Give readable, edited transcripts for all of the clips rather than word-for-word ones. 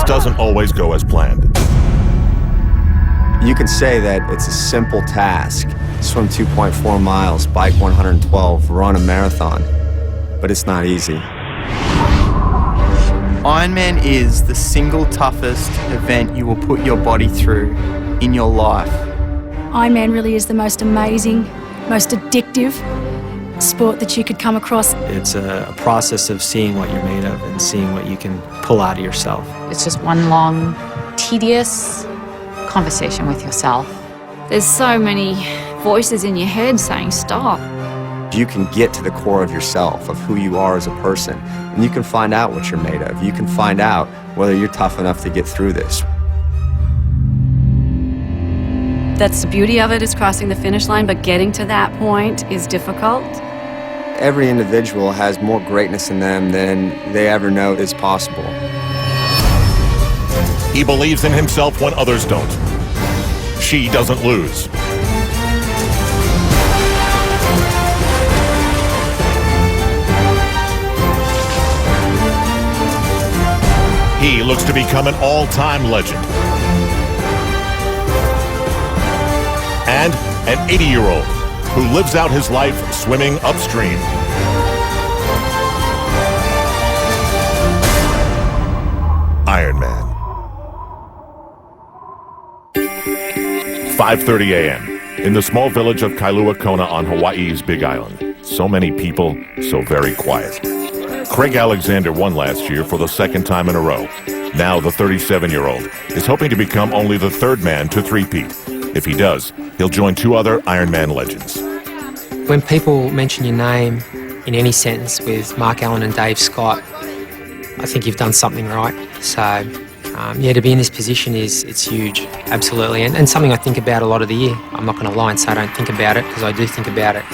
just doesn't always go as planned. You could say that it's a simple task. Swim 2.4 miles, bike 112, run a marathon. But it's not easy. Ironman is the single toughest event you will put your body through in your life. Ironman really is the most amazing, most addictive sport that you could come across. It's a process of seeing what you're made of and seeing what you can pull out of yourself. It's just one long, tedious conversation with yourself. There's so many voices in your head saying stop. You can get to the core of yourself, of who you are as a person, and you can find out what you're made of. You can find out whether you're tough enough to get through this. That's the beauty of it, is crossing the finish line, but getting to that point is difficult. Every individual has more greatness in them than they ever know is possible. He believes in himself when others don't. She doesn't lose. He looks to become an all-time legend. And an 80-year-old who lives out his life swimming upstream. Ironman. 5:30 a.m. in the small village of Kailua Kona on Hawaii's Big Island. So many people, so very quiet. Craig Alexander won last year for the second time in a row. Now the 37-year-old is hoping to become only the third man to three-peat. If he does, he'll join two other Ironman legends. When people mention your name in any sentence with Mark Allen and Dave Scott, I think you've done something right. So, yeah, to be in this position it's huge, absolutely. And something I think about a lot of the year. I'm not going to lie and say I don't think about it, because I do think about it.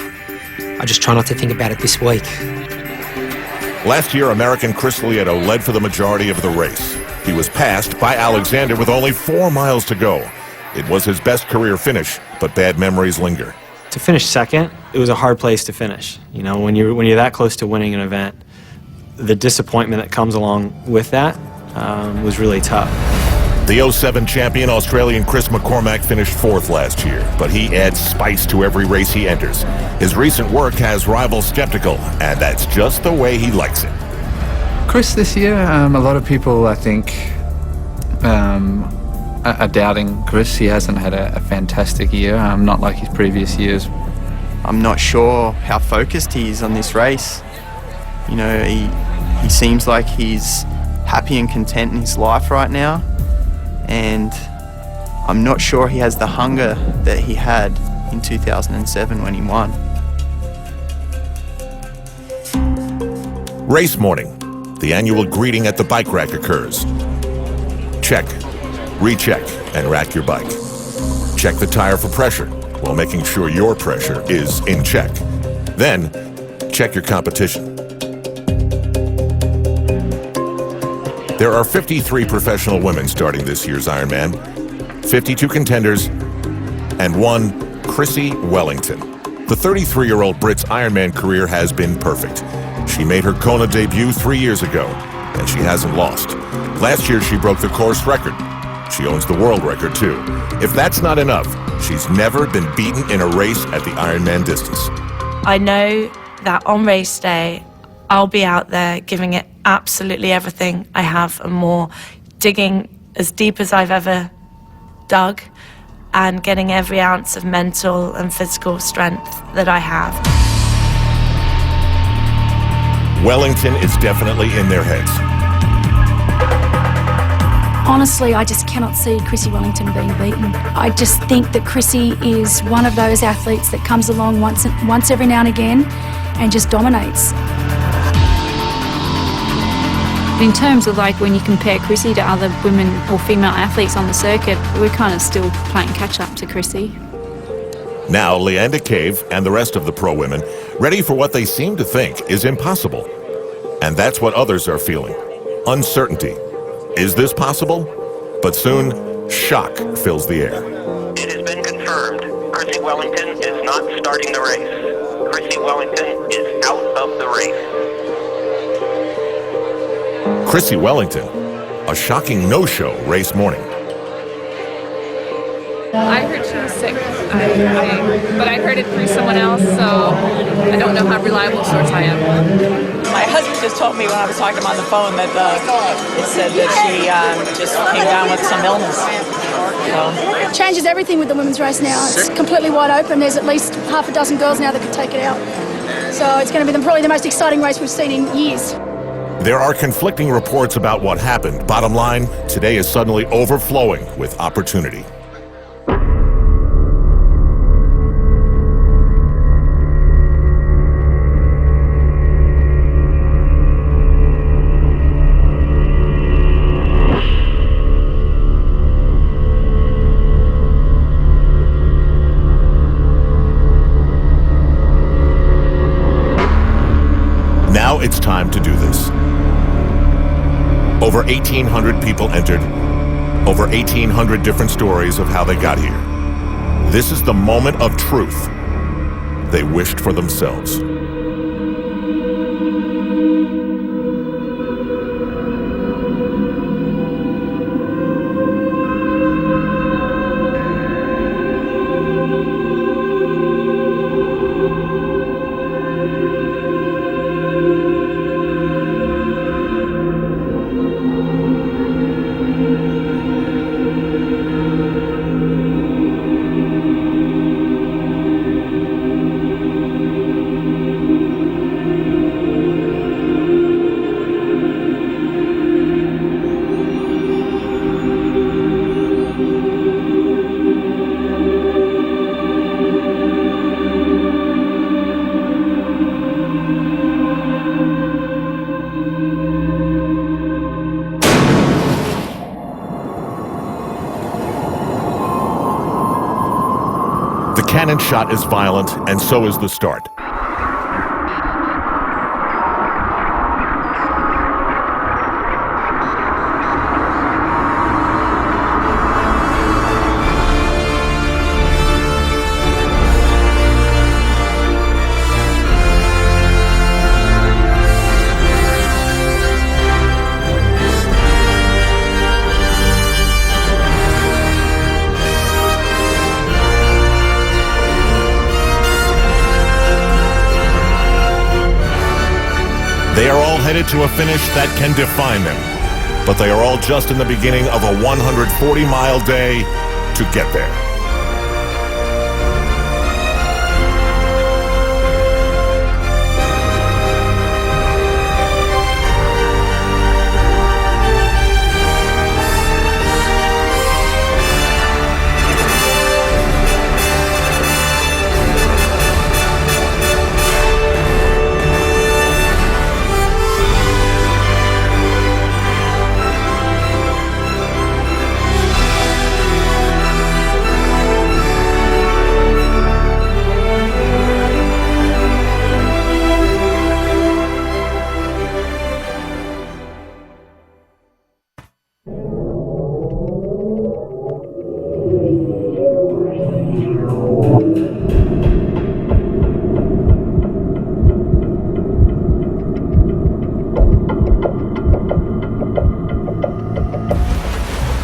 I just try not to think about it this week. Last year, American Chris Lieto led for the majority of the race. He was passed by Alexander with only 4 miles to go. It was his best career finish, but bad memories linger. To finish second, it was a hard place to finish. You know, when you're that close to winning an event, the disappointment that comes along with that was really tough. The 07 champion Australian Chris McCormack finished 4th last year, but he adds spice to every race he enters. His recent work has rivals skeptical, and that's just the way he likes it. Chris this year, a lot of people, I think, are doubting Chris. He hasn't had a fantastic year, not like his previous years. I'm not sure how focused he is on this race. You know, he seems like he's happy and content in his life right now, and I'm not sure he has the hunger that he had in 2007 when he won. Race morning. The annual greeting at the bike rack occurs. Check, recheck, and rack your bike. Check the tire for pressure while making sure your pressure is in check. Then, check your competition. There are 53 professional women starting this year's Ironman, 52 contenders, and one Chrissy Wellington. The 33-year-old Brit's Ironman career has been perfect. She made her Kona debut 3 years ago, and she hasn't lost. Last year, she broke the course record. She owns the world record, too. If that's not enough, she's never been beaten in a race at the Ironman distance. I know that on race day, I'll be out there giving it absolutely everything I have and more, digging as deep as I've ever dug and getting every ounce of mental and physical strength that I have. Wellington is definitely in their heads. Honestly, I just cannot see Chrissy Wellington being beaten. I just think that Chrissy is one of those athletes that comes along once every now and again and just dominates. In terms of like when you compare Chrissy to other women or female athletes on the circuit, we're kind of still playing catch up to Chrissy. Now, Leanda Cave and the rest of the pro women ready for what they seem to think is impossible. And that's what others are feeling. Uncertainty. Is this possible? But soon, shock fills the air. It has been confirmed. Chrissy Wellington is not starting the race. Chrissy Wellington is out of the race. Chrissy Wellington, A shocking no-show race morning. I heard she was sick, but I heard it through someone else, so I don't know how reliable a source I am. My husband just told me when I was talking to him on the phone that it said that she just came down with some illness. So. Changes everything with the women's race now. It's completely wide open. There's at least half a dozen girls now that could take it out. So it's going to be probably the most exciting race we've seen in years. There are conflicting reports about what happened. Bottom line, today is suddenly overflowing with opportunity. Now it's time to do this. Over 1,800 people entered, over 1,800 different stories of how they got here. This is the moment of truth they wished for themselves. The cannon shot is violent, and so is the start. They are all headed to a finish that can define them, but they are all just in the beginning of a 140-mile day to get there.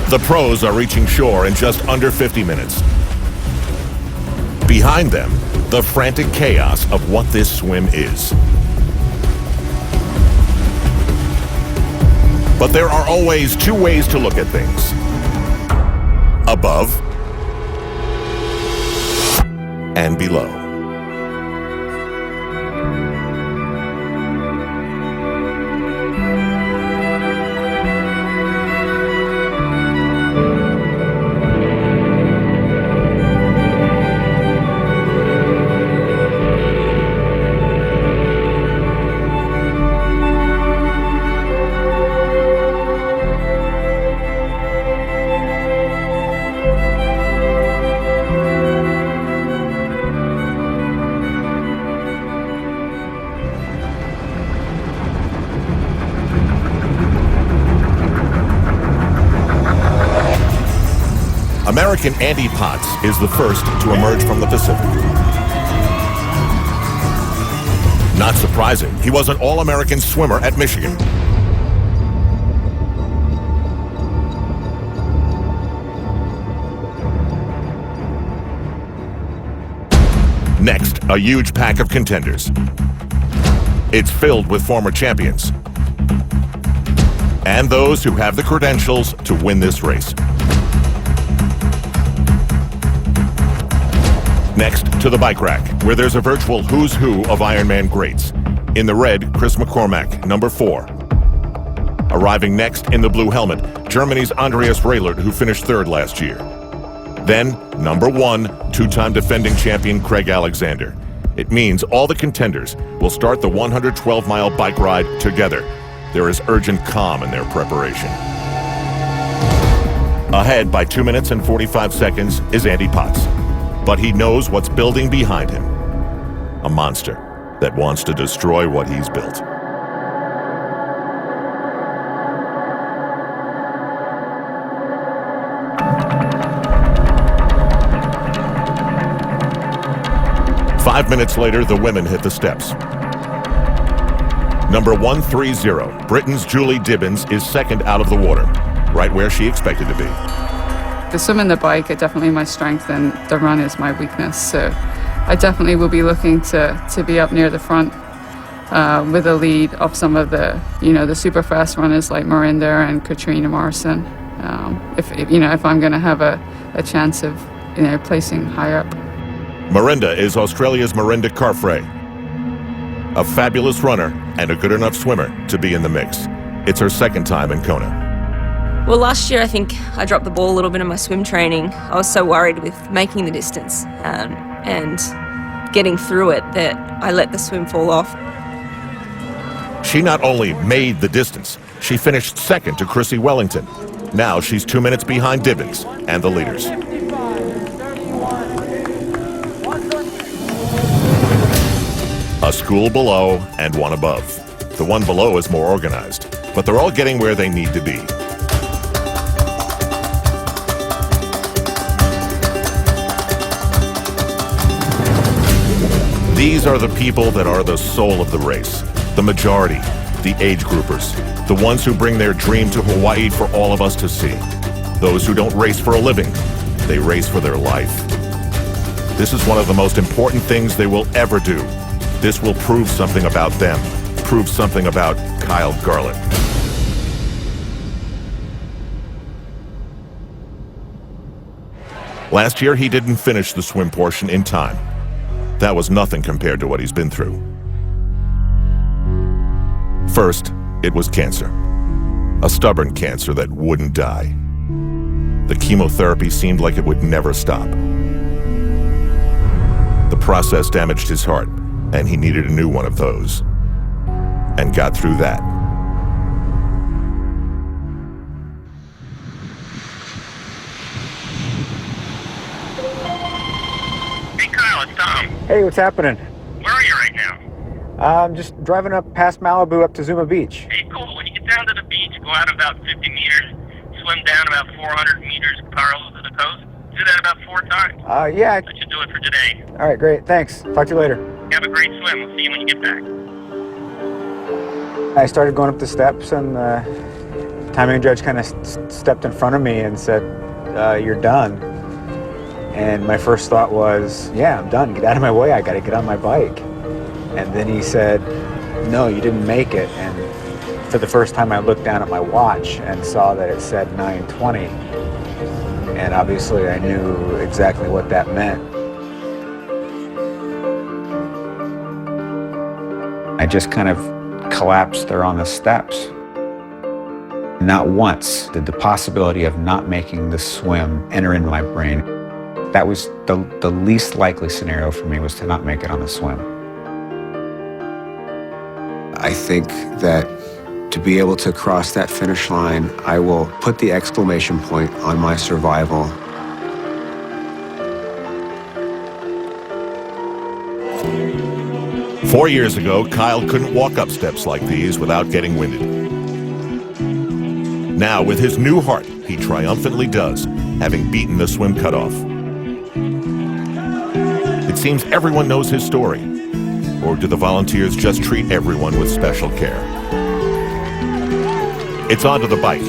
The pros are reaching shore in just under 50 minutes. Behind them, the frantic chaos of what this swim is. But there are always two ways to look at things: above and below. American Andy Potts is the first to emerge from the Pacific. Not surprising, he was an All-American swimmer at Michigan. Next, a huge pack of contenders. It's filled with former champions and those who have the credentials to win this race. Next, to the bike rack, where there's a virtual who's who of Ironman greats. In the red, Chris McCormack, number 4. Arriving next in the blue helmet, Germany's Andreas Rahlert, who finished 3rd last year. Then, number 1, two-time defending champion Craig Alexander. It means all the contenders will start the 112-mile bike ride together. There is urgent calm in their preparation. Ahead by 2 minutes and 45 seconds is Andy Potts. But he knows what's building behind him. A monster that wants to destroy what he's built. Five minutes later, the women hit the steps. Number 130, Britain's Julie Dibbins, is second out of the water, right where she expected to be. The swim and the bike are definitely my strength, and the run is my weakness. So I definitely will be looking to be up near the front with a lead of some of the the super fast runners like Mirinda and Katrina Morrison. If I'm going to have a chance of placing higher up. Mirinda is Australia's Mirinda Carfrae, a fabulous runner and a good enough swimmer to be in the mix. It's her second time in Kona. Well, last year I think I dropped the ball a little bit in my swim training. I was so worried with making the distance and getting through it that I let the swim fall off. She not only made the distance, she finished second to Chrissy Wellington. Now she's 2 minutes behind Dibbins and the leaders. A school below and one above. The one below is more organized, but they're all getting where they need to be. These are the people that are the soul of the race. The majority, the age groupers, the ones who bring their dream to Hawaii for all of us to see. Those who don't race for a living, they race for their life. This is one of the most important things they will ever do. This will prove something about them, prove something about Kyle Garland. Last year, he didn't finish the swim portion in time. That was nothing compared to what he's been through. First, it was cancer. A stubborn cancer that wouldn't die. The chemotherapy seemed like it would never stop. The process damaged his heart, and he needed a new one of those. And got through that. Hey Kyle, it's Tom. Hey, what's happening? Where are you right now? I'm just driving up past Malibu up to Zuma Beach. Hey, cool. When you get down to the beach, go out about 50 meters, swim down about 400 meters parallel to the coast. Do that about 4 times. Yeah. That should do it for today. All right, great. Thanks. Talk to you later. Have a great swim. We'll see you when you get back. I started going up the steps, and the timing judge kind of stepped in front of me and said, "You're done." And my first thought was, "Yeah, I'm done. Get out of my way. I got to get on my bike." And then he said, "No, you didn't make it." And for the first time, I looked down at my watch and saw that it said 9:20. And obviously, I knew exactly what that meant. I just kind of collapsed there on the steps. Not once did the possibility of not making the swim enter into my brain. That was the least likely scenario for me, was to not make it on the swim. I think that to be able to cross that finish line, I will put the exclamation point on my survival. Four years ago, Kyle couldn't walk up steps like these without getting winded. Now, with his new heart, he triumphantly does, having beaten the swim cutoff. It seems everyone knows his story. Or do the volunteers just treat everyone with special care? It's onto the bike,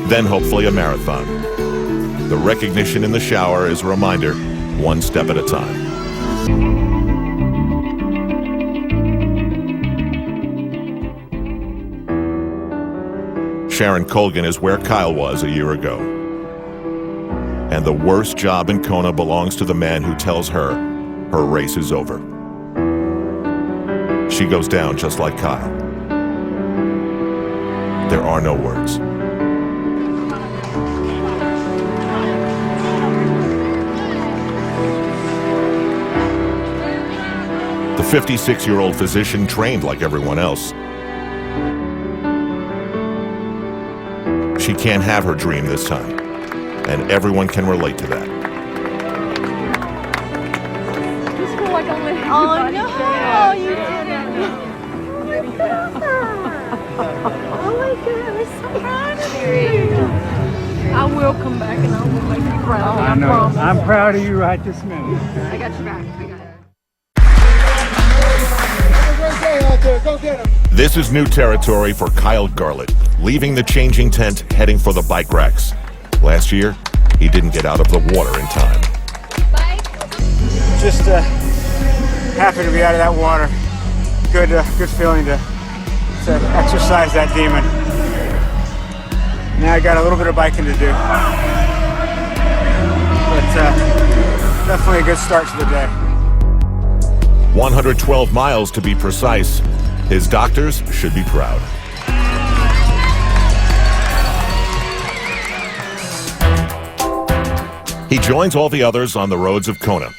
then hopefully a marathon. The recognition in the shower is a reminder, one step at a time. Sharon Colgan is where Kyle was a year ago. And the worst job in Kona belongs to the man who tells her her race is over. She goes down just like Kyle. There are no words. The 56-year-old physician trained like everyone else. She can't have her dream this time, and everyone can relate to that. Oh no, you didn't. Oh my God, I'm so proud of you. I will come back and I will make you proud. I know. promise. I'm proud of you right this minute. I got your back. I got it. This is new territory for Kyle Garlett, leaving the changing tent, heading for the bike racks. Last year, he didn't get out of the water in time. Just happy to be out of that water. Good feeling to exercise that demon. Now I got a little bit of biking to do, but definitely a good start to the day. 112 miles to be precise. His doctors should be proud. He joins all the others on the roads of Kona.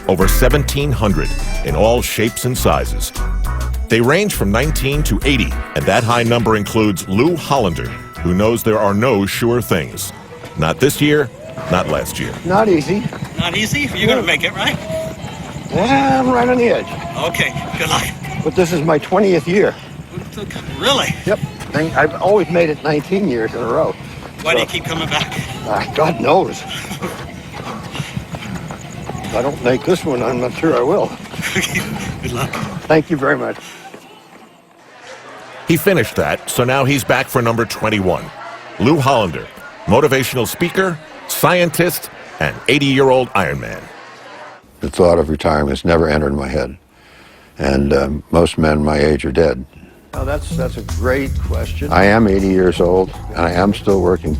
Over 1,700 in all shapes and sizes. They range from 19 to 80, and that high number includes Lou Hollander, who knows there are no sure things. Not this year, not last year. Not easy. Not easy? You're going to make it, right? Yeah, I'm right on the edge. Okay, good luck. But this is my 20th year. Really? Yep. I've always made it 19 years in a row. Why do you keep coming back? God knows. If I don't make this one, I'm not sure I will. Good luck. Thank you very much. He finished that, so now he's back for number 21. Lou Hollander, motivational speaker, scientist, and 80-year-old Ironman. The thought of retirement has never entered my head. And most men my age are dead. Oh, that's a great question. I am 80 years old, and I am still working.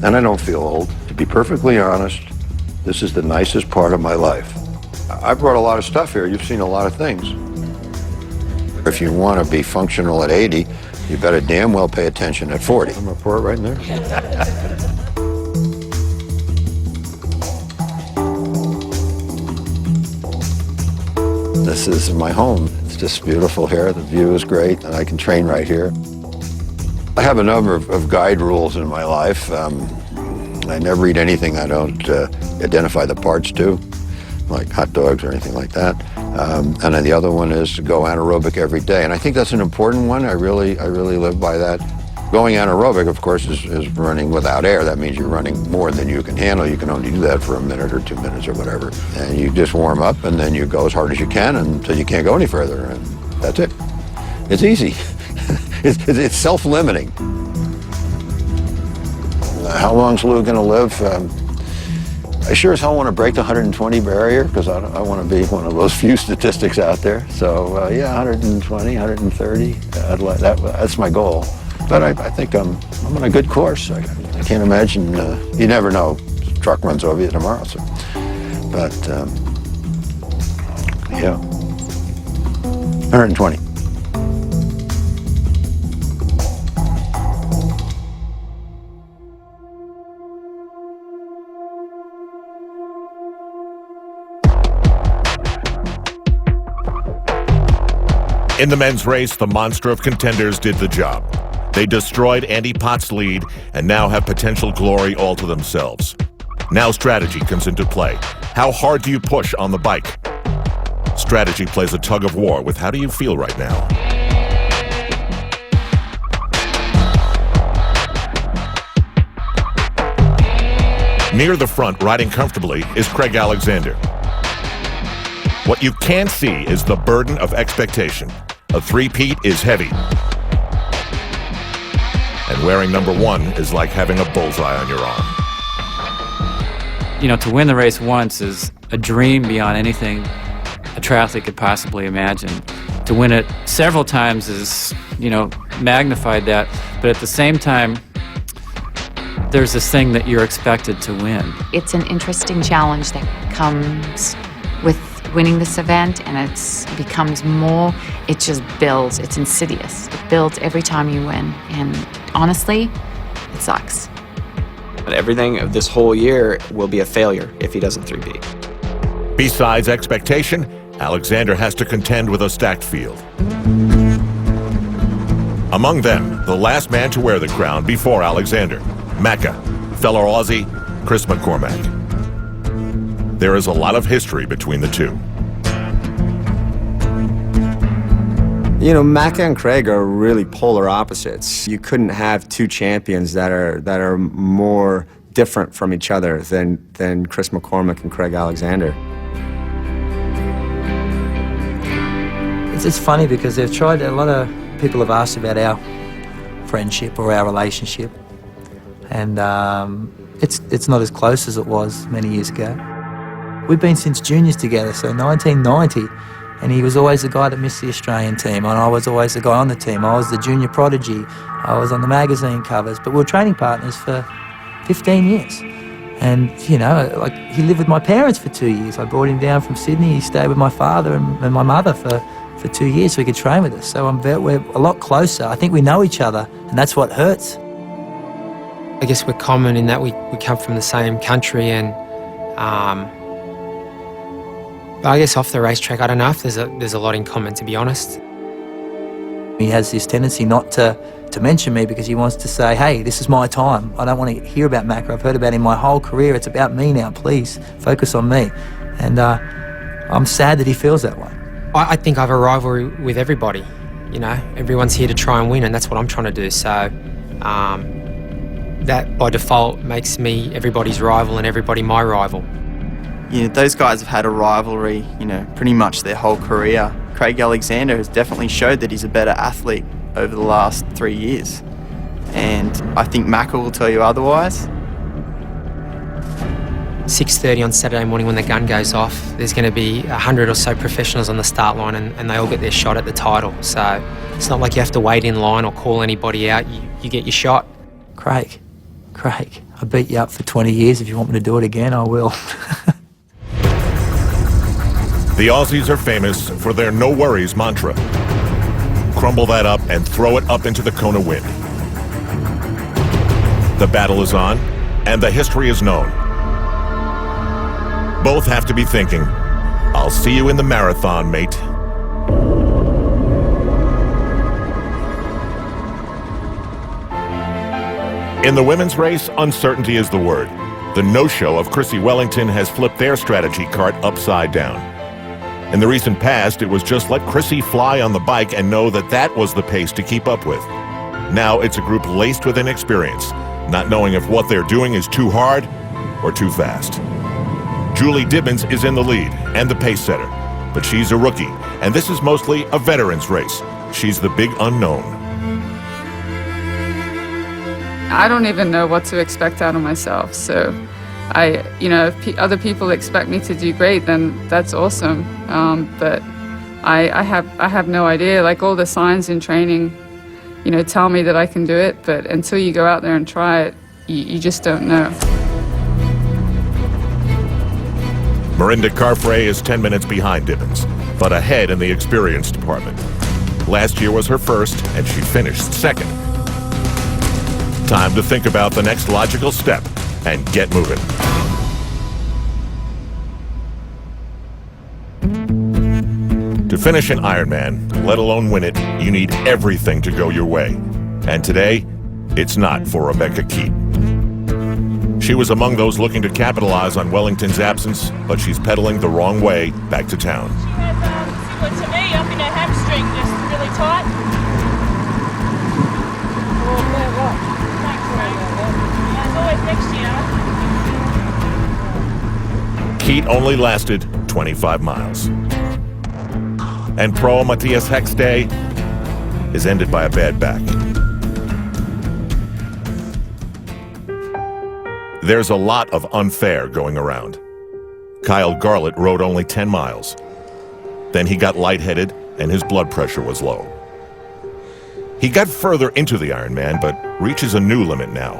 And I don't feel old. To be perfectly honest, this is the nicest part of my life. I brought a lot of stuff here. You've seen a lot of things. If you want to be functional at 80, you better damn well pay attention at 40. I'm going to pour it right in there. This is my home. It's just beautiful here. The view is great, and I can train right here. I have a number of guide rules in my life. I never eat anything I don't identify the parts to, like hot dogs or anything like that. And then the other one is to go anaerobic every day. And I think that's an important one. I really live by that. Going anaerobic, of course, is running without air. That means you're running more than you can handle. You can only do that for a minute or 2 minutes or whatever. And you just warm up, and then you go as hard as you can until you can't go any further. And that's it. It's easy. It's self-limiting. How long's Lou going to live? I sure as hell want to break the 120 barrier, because I want to be one of those few statistics out there. So yeah, 120, 130, that's my goal. But I think I'm on a good course. I can't imagine, you never know, the truck runs over you tomorrow. So. But yeah, 120. In the men's race, the monster of contenders did the job. They destroyed Andy Pott's lead and now have potential glory all to themselves. Now strategy comes into play. How hard do you push on the bike? Strategy plays a tug of war with how do you feel right now? Near the front, riding comfortably, is Craig Alexander. What you can't see is the burden of expectation. A three-peat is heavy. And wearing number 1 is like having a bullseye on your arm. You know, to win the race once is a dream beyond anything a triathlete could possibly imagine. To win it several times is, magnified that. But at the same time, there's this thing that you're expected to win. It's an interesting challenge that comes with winning this event, and it becomes more, it just builds, it's insidious. It builds every time you win, and honestly, it sucks. Everything of this whole year will be a failure if he doesn't 3-peat. Besides expectation, Alexander has to contend with a stacked field. Among them, the last man to wear the crown before Alexander, Macca, fellow Aussie, Chris McCormack. There is a lot of history between the two. Macca and Craig are really polar opposites. You couldn't have two champions that are more different from each other than Chris McCormack and Craig Alexander. It's funny because they've tried, a lot of people have asked about our friendship or our relationship, and it's not as close as it was many years ago. We've been since juniors together, so 1990, and he was always the guy that missed the Australian team, and I was always the guy on the team. I was the junior prodigy, I was on the magazine covers, but we were training partners for 15 years. And, he lived with my parents for 2 years. I brought him down from Sydney, he stayed with my father and my mother for 2 years so he could train with us. So we're a lot closer. I think we know each other, and that's what hurts. I guess we're common in that we come from the same country, and I guess off the racetrack, I don't know if there's a lot in common, to be honest. He has this tendency not to mention me because he wants to say, hey, this is my time. I don't want to hear about Macca. I've heard about him my whole career. It's about me now. Please focus on me. And I'm sad that he feels that way. I think I have a rivalry with everybody. Everyone's here to try and win, and that's what I'm trying to do. So that by default makes me everybody's rival and everybody my rival. Those guys have had a rivalry, pretty much their whole career. Craig Alexander has definitely showed that he's a better athlete over the last 3 years. And I think Macca will tell you otherwise. 6:30 on Saturday morning when the gun goes off, there's going to be 100 or so professionals on the start line, and they all get their shot at the title. So it's not like you have to wait in line or call anybody out. You get your shot. Craig, I beat you up for 20 years. If you want me to do it again, I will. The Aussies are famous for their no worries mantra. Crumble that up and throw it up into the Kona wind. The battle is on, and the history is known. Both have to be thinking, I'll see you in the marathon, mate. In the women's race, uncertainty is the word. The no-show of Chrissie Wellington has flipped their strategy cart upside down. In the recent past, it was just let Chrissie fly on the bike and know that that was the pace to keep up with. Now it's a group laced with inexperience, not knowing if what they're doing is too hard or too fast. Julie Dibbins is in the lead and the pace setter, but she's a rookie, and this is mostly a veterans race. She's the big unknown. I don't even know what to expect out of myself, so if other people expect me to do great, then that's awesome. But I have no idea. Like, all the signs in training, tell me that I can do it, but until you go out there and try it, you just don't know. Marinda Carfrae is 10 minutes behind Dibbins, but ahead in the experience department. Last year was her first, and she finished second. Time to think about the next logical step and get moving. To finish an Ironman, let alone win it, you need everything to go your way. And today, it's not for Rebecca Keat. She was among those looking to capitalize on Wellington's absence, but she's pedaling the wrong way back to town. She has, similar to me, up in her hamstring, just really tight. Thanks, always next year. Keat only lasted 25 miles. And pro Matthias Heck's day is ended by a bad back. There's a lot of unfair going around. Kyle Garlett rode only 10 miles. Then he got lightheaded and his blood pressure was low. He got further into the Ironman, but reaches a new limit now.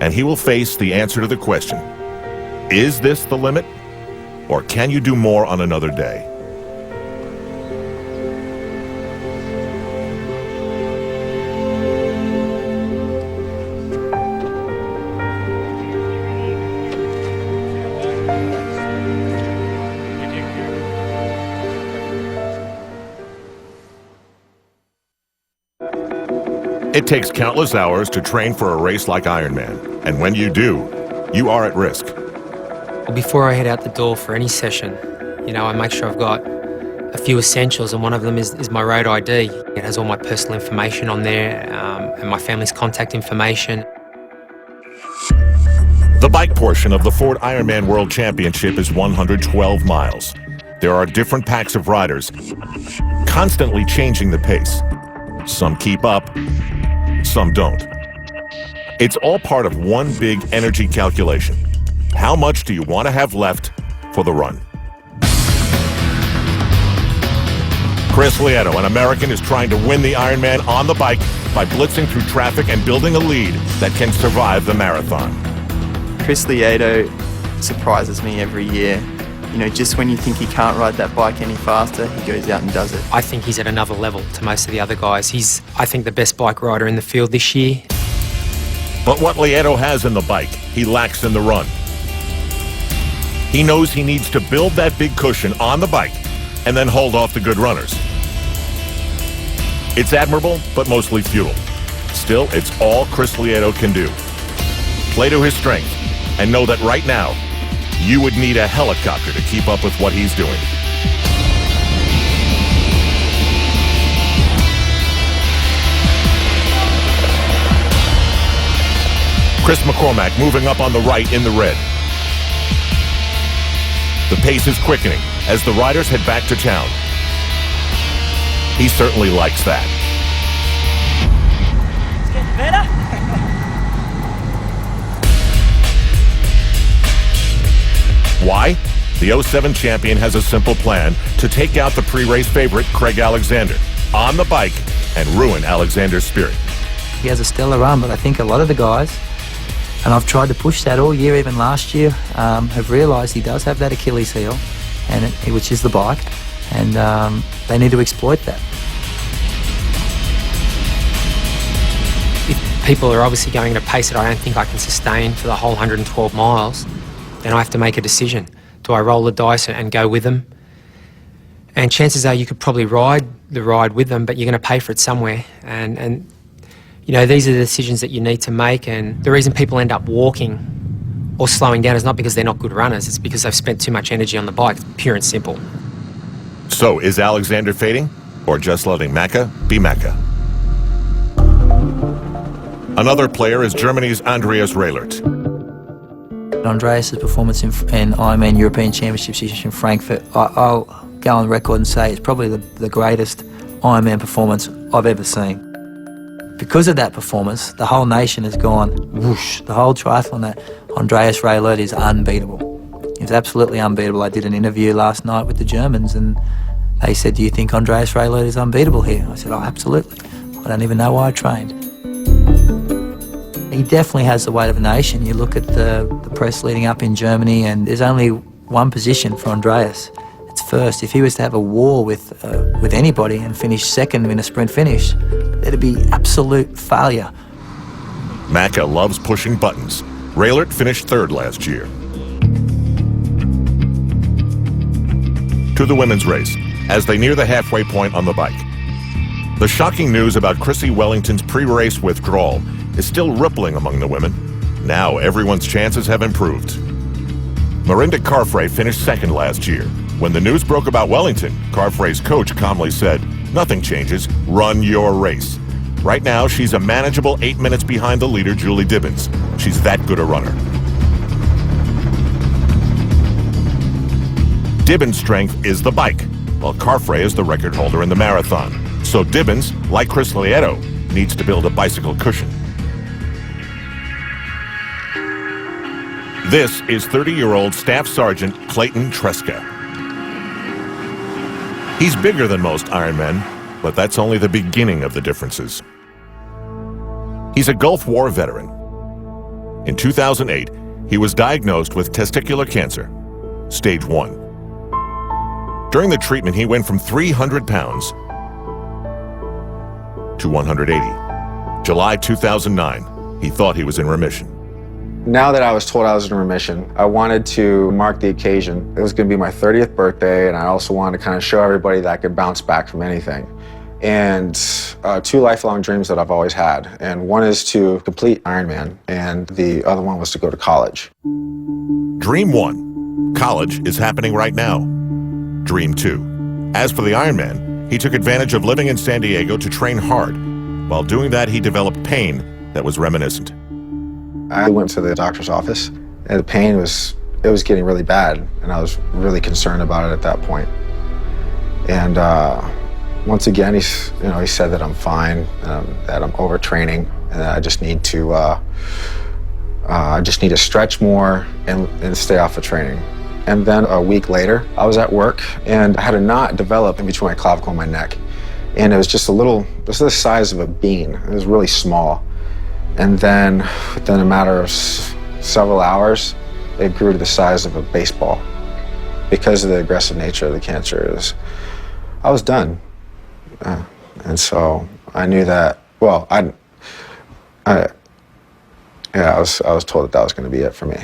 And he will face the answer to the question, is this the limit? Or can you do more on another day? It takes countless hours to train for a race like Ironman, and when you do, you are at risk. Well, before I head out the door for any session, I make sure I've got a few essentials, and one of them is my road ID. It has all my personal information on there, and my family's contact information. The bike portion of the Ford Ironman World Championship is 112 miles. There are different packs of riders, constantly changing the pace. Some keep up, some don't. It's all part of one big energy calculation. How much do you want to have left for the run? Chris Lieto, an American, is trying to win the Ironman on the bike by blitzing through traffic and building a lead that can survive the marathon. Chris Lieto surprises me every year. Just when you think he can't ride that bike any faster, he goes out and does it. I think he's at another level to most of the other guys. He's, I think, the best bike rider in the field this year. But what Lieto has in the bike, he lacks in the run. He knows he needs to build that big cushion on the bike and then hold off the good runners. It's admirable, but mostly futile. Still, it's all Chris Lieto can do. Play to his strength and know that right now, you would need a helicopter to keep up with what he's doing. Chris McCormack moving up on the right in the red. The pace is quickening as the riders head back to town. He certainly likes that. It's getting better. Why? The 07 champion has a simple plan to take out the pre-race favorite, Craig Alexander, on the bike and ruin Alexander's spirit. He has a stellar run, but I think a lot of the guys, and I've tried to push that all year, even last year, have realised he does have that Achilles heel, which is the bike, and they need to exploit that. If people are obviously going at a pace that I don't think I can sustain for the whole 112 miles, then I have to make a decision. Do I roll the dice and go with them? And chances are you could probably ride the ride with them, but you're going to pay for it somewhere. And these are the decisions that you need to make. And the reason people end up walking or slowing down is not because they're not good runners. It's because they've spent too much energy on the bike. It's pure and simple. So is Alexander fading, or just letting Macca be Macca? Another player is Germany's Andreas Raelert. Andreas' performance in Ironman European Championships in Frankfurt, I'll go on record and say it's probably the greatest Ironman performance I've ever seen. Because of that performance, the whole nation has gone whoosh. The whole triathlon, that Andreas Raelert is unbeatable. He's absolutely unbeatable. I did an interview last night with the Germans and they said, do you think Andreas Raelert is unbeatable here? I said, oh, absolutely. I don't even know why I trained. He definitely has the weight of a nation. You look at the press leading up in Germany and there's only one position for Andreas. It's first. If he was to have a war with anybody and finish second in a sprint finish, it'd be absolute failure. Macca loves pushing buttons. Raelert finished third last year. To the women's race, as they near the halfway point on the bike. The shocking news about Chrissy Wellington's pre-race withdrawal is still rippling among the women. Now everyone's chances have improved. Marinda Carfrae finished second last year. When the news broke about Wellington, Carfrae's coach calmly said, nothing changes, run your race. Right now, she's a manageable 8 minutes behind the leader, Julie Dibbins. She's that good a runner. Dibbins' strength is the bike, while Carfrae is the record holder in the marathon. So Dibbins, like Chris Lieto, needs to build a bicycle cushion. This is 30-year-old Staff Sergeant Clayton Tresca. He's bigger than most Ironmen, but that's only the beginning of the differences. He's a Gulf War veteran. In 2008, he was diagnosed with testicular cancer, stage 1. During the treatment, he went from 300 pounds to 180. July 2009, he thought he was in remission. Now that I was told I was in remission, I wanted to mark the occasion. It was going to be my 30th birthday, and I also wanted to kind of show everybody that I could bounce back from anything. And 2 lifelong dreams that I've always had. And one is to complete Ironman, and the other one was to go to college. Dream 1, college, is happening right now. Dream 2. As for the Ironman, he took advantage of living in San Diego to train hard. While doing that, he developed pain that was reminiscent. I went to the doctor's office, and the pain was getting really bad, and I was really concerned about it at that point. And once again, he said that I'm fine, that I'm overtraining, and that I just need to stretch more and stay off of training. And then a week later, I was at work, and I had a knot develop in between my clavicle and my neck. And it was just this is the size of a bean. It was really small. And then within a matter of several hours, it grew to the size of a baseball. Because of the aggressive nature of the cancer, I was done. And so I knew that, well, I was told that was going to be it for me.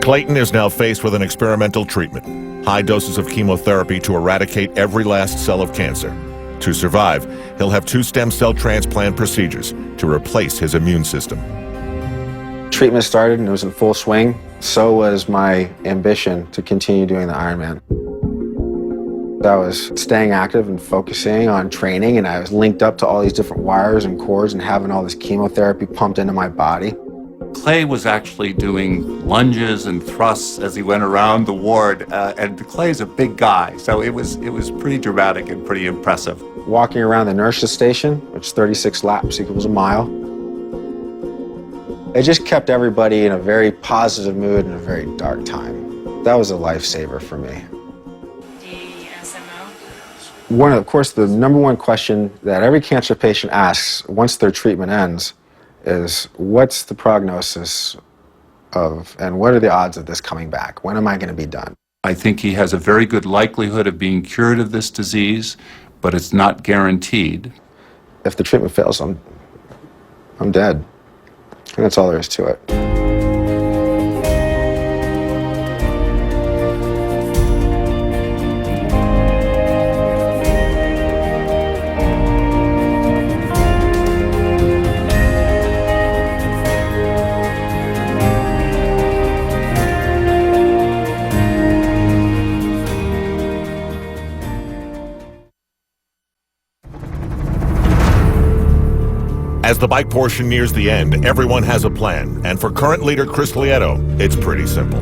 Clayton is now faced with an experimental treatment, high doses of chemotherapy to eradicate every last cell of cancer. To survive, he'll have 2 stem cell transplant procedures to replace his immune system. Treatment started and it was in full swing. So was my ambition to continue doing the Ironman. I was staying active and focusing on training, and I was linked up to all these different wires and cords and having all this chemotherapy pumped into my body. Clay was actually doing lunges and thrusts as he went around the ward, and Clay's a big guy, so it was pretty dramatic and pretty impressive. Walking around the nurse's station, which is 36 laps equals a mile, it just kept everybody in a very positive mood in a very dark time. That was a lifesaver for me. Of course, the number one question that every cancer patient asks once their treatment ends is, what's the prognosis of, and what are the odds of this coming back? When am I going to be done? I think he has a very good likelihood of being cured of this disease, but it's not guaranteed. If the treatment fails, I'm dead. And that's all there is to it. As the bike portion nears the end, everyone has a plan. And for current leader Chris Lieto, it's pretty simple.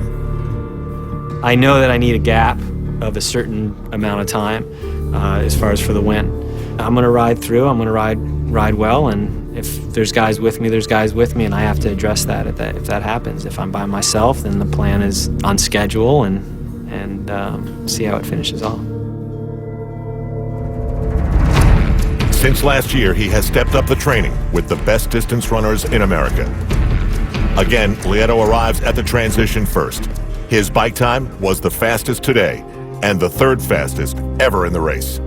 I know that I need a gap of a certain amount of time as far as for the win. I'm going to ride through, I'm going to ride well, and if there's guys with me, there's guys with me, and I have to address that if that happens. If I'm by myself, then the plan is on schedule and see how it finishes off. Since last year, he has stepped up the training with the best distance runners in America. Again, Lieto arrives at the transition first. His bike time was the fastest today and the 3rd fastest ever in the race.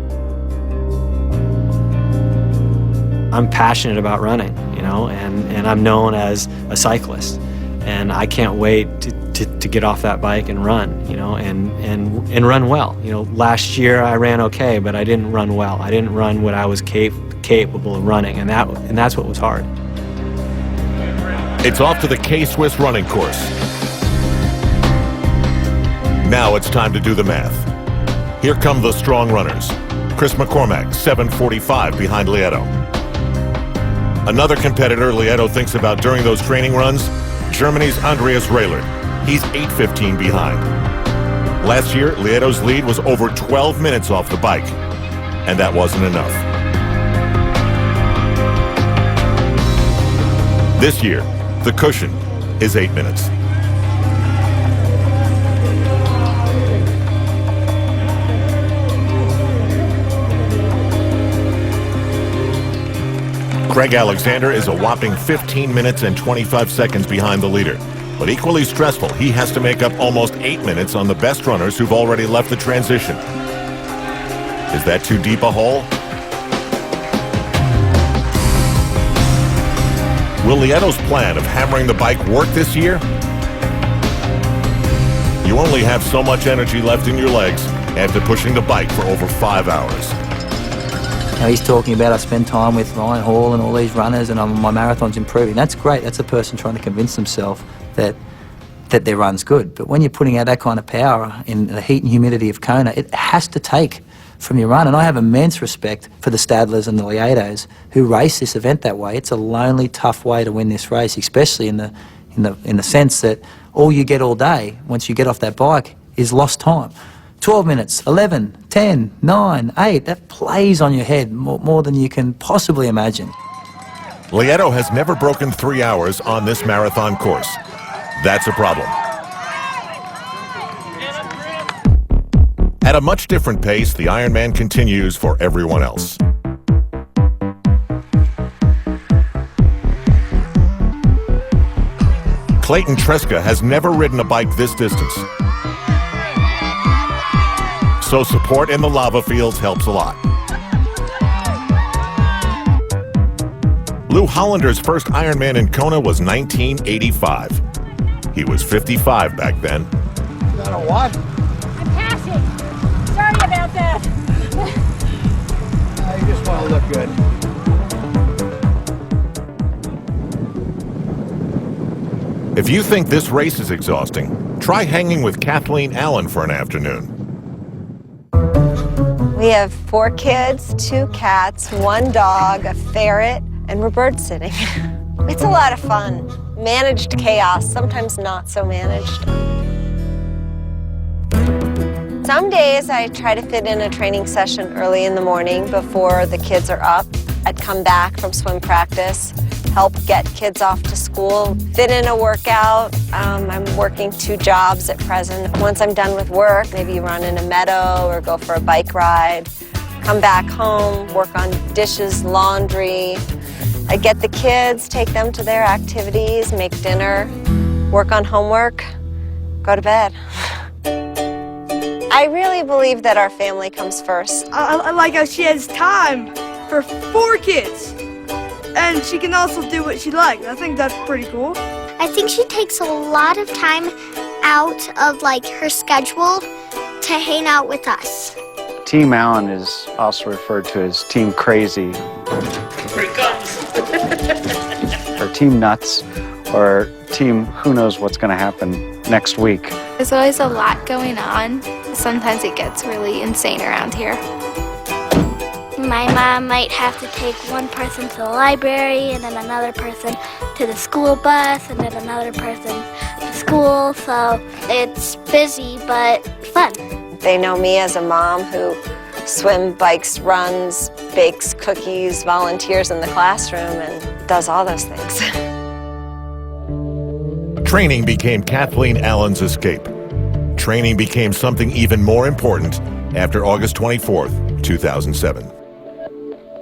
I'm passionate about running, and I'm known as a cyclist. And I can't wait to get off that bike and run, and run well. Last year I ran okay, but I didn't run well. I didn't run what I was capable of running, and that's what was hard. It's off to the K-Swiss running course. Now it's time to do the math. Here come the strong runners. Chris McCormack, 7:45 behind Lieto. Another competitor Lieto thinks about during those training runs, Germany's Andreas Raylert. He's 8:15 behind. Last year, Lieto's lead was over 12 minutes off the bike, and that wasn't enough. This year, the cushion is 8 minutes. Craig Alexander is a whopping 15 minutes and 25 seconds behind the leader. But equally stressful, he has to make up almost 8 minutes on the best runners who've already left the transition. Is that too deep a hole? Will Lieto's plan of hammering the bike work this year? You only have so much energy left in your legs after pushing the bike for over 5 hours. Now he's talking about I spend time with Ryan Hall and all these runners and my marathon's improving. That's great. That's a person trying to convince themselves that their run's good. But when you're putting out that kind of power in the heat and humidity of Kona, it has to take from your run. And I have immense respect for the Stadlers and the Lietos who race this event that way. It's a lonely, tough way to win this race, especially in the sense that all you get all day once you get off that bike is lost time. 12 minutes, 11, 10, 9, 8, that plays on your head more than you can possibly imagine. Lieto has never broken 3 hours on this marathon course. That's a problem. At a much different pace, the Ironman continues for everyone else. Clayton Tresca has never ridden a bike this distance. So support in the lava fields helps a lot. Lou Hollander's first Ironman in Kona was 1985. He was 55 back then. Is that a what? I'm passing. Sorry about that. You just want to look good. If you think this race is exhausting, try hanging with Kathleen Allen for an afternoon. We have 4 kids, 2 cats, 1 dog, a ferret, and we're bird sitting. It's a lot of fun. Managed chaos, sometimes not so managed. Some days I try to fit in a training session early in the morning before the kids are up. I'd come back from swim practice, help get kids off to school, fit in a workout. I'm working 2 jobs at present. Once I'm done with work, maybe run in a meadow or go for a bike ride. Come back home, work on dishes, laundry. I get the kids, take them to their activities, make dinner, work on homework, go to bed. I really believe that our family comes first. I like how she has time for 4 kids. And she can also do what she likes. I think that's pretty cool. I think she takes a lot of time out of her schedule to hang out with us. Team Allen is also referred to as Team Crazy. Here it comes. Or Team Nuts, or Team Who Knows What's going to happen next week. There's always a lot going on. Sometimes it gets really insane around here. My mom might have to take one person to the library and then another person to the school bus and then another person to school, so it's busy but fun. They know me as a mom who swims, bikes, runs, bakes cookies, volunteers in the classroom, and does all those things. Training became Kathleen Allen's escape. Training became something even more important after August 24th, 2007.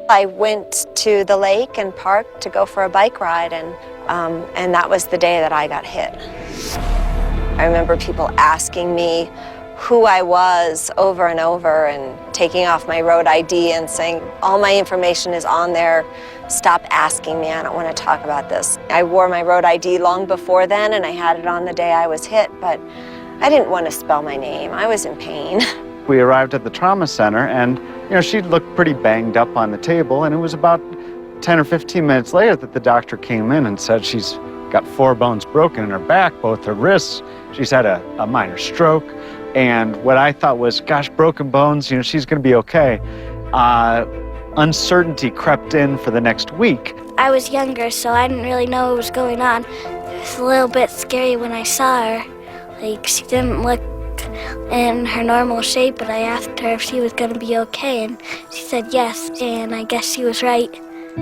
I went to the lake and park to go for a bike ride, and that was the day that I got hit. I remember people asking me who I was over and over and taking off my road ID and saying, all my information is on there, stop asking me, I don't want to talk about this. I wore my road ID long before then and I had it on the day I was hit, but I didn't want to spell my name. I was in pain. We arrived at the trauma center and she looked pretty banged up on the table, and it was about 10 or 15 minutes later that the doctor came in and said she's got 4 bones broken in her back, both her wrists. She's had a minor stroke. And what I thought was, gosh, broken bones, she's going to be okay. Uncertainty crept in for the next week. I was younger, so I didn't really know what was going on. It was a little bit scary when I saw her. She didn't look in her normal shape, but I asked her if she was going to be okay, and she said yes, and I guess she was right.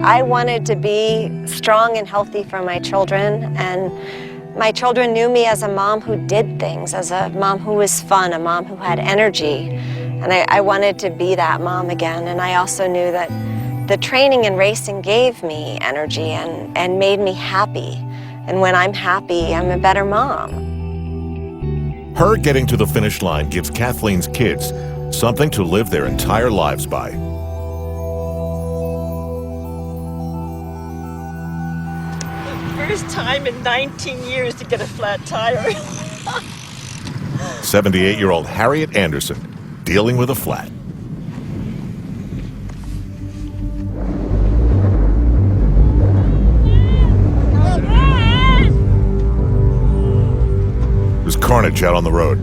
I wanted to be strong and healthy for my children, and my children knew me as a mom who did things, as a mom who was fun, a mom who had energy. And I wanted to be that mom again. And I also knew that The training and racing gave me energy and made me happy. And when I'm happy, I'm a better mom. Her getting to the finish line gives Kathleen's kids something to live their entire lives by. First time in 19 years to get a flat tire. 78-year-old Harriet Anderson dealing with a flat. There's carnage out on the road.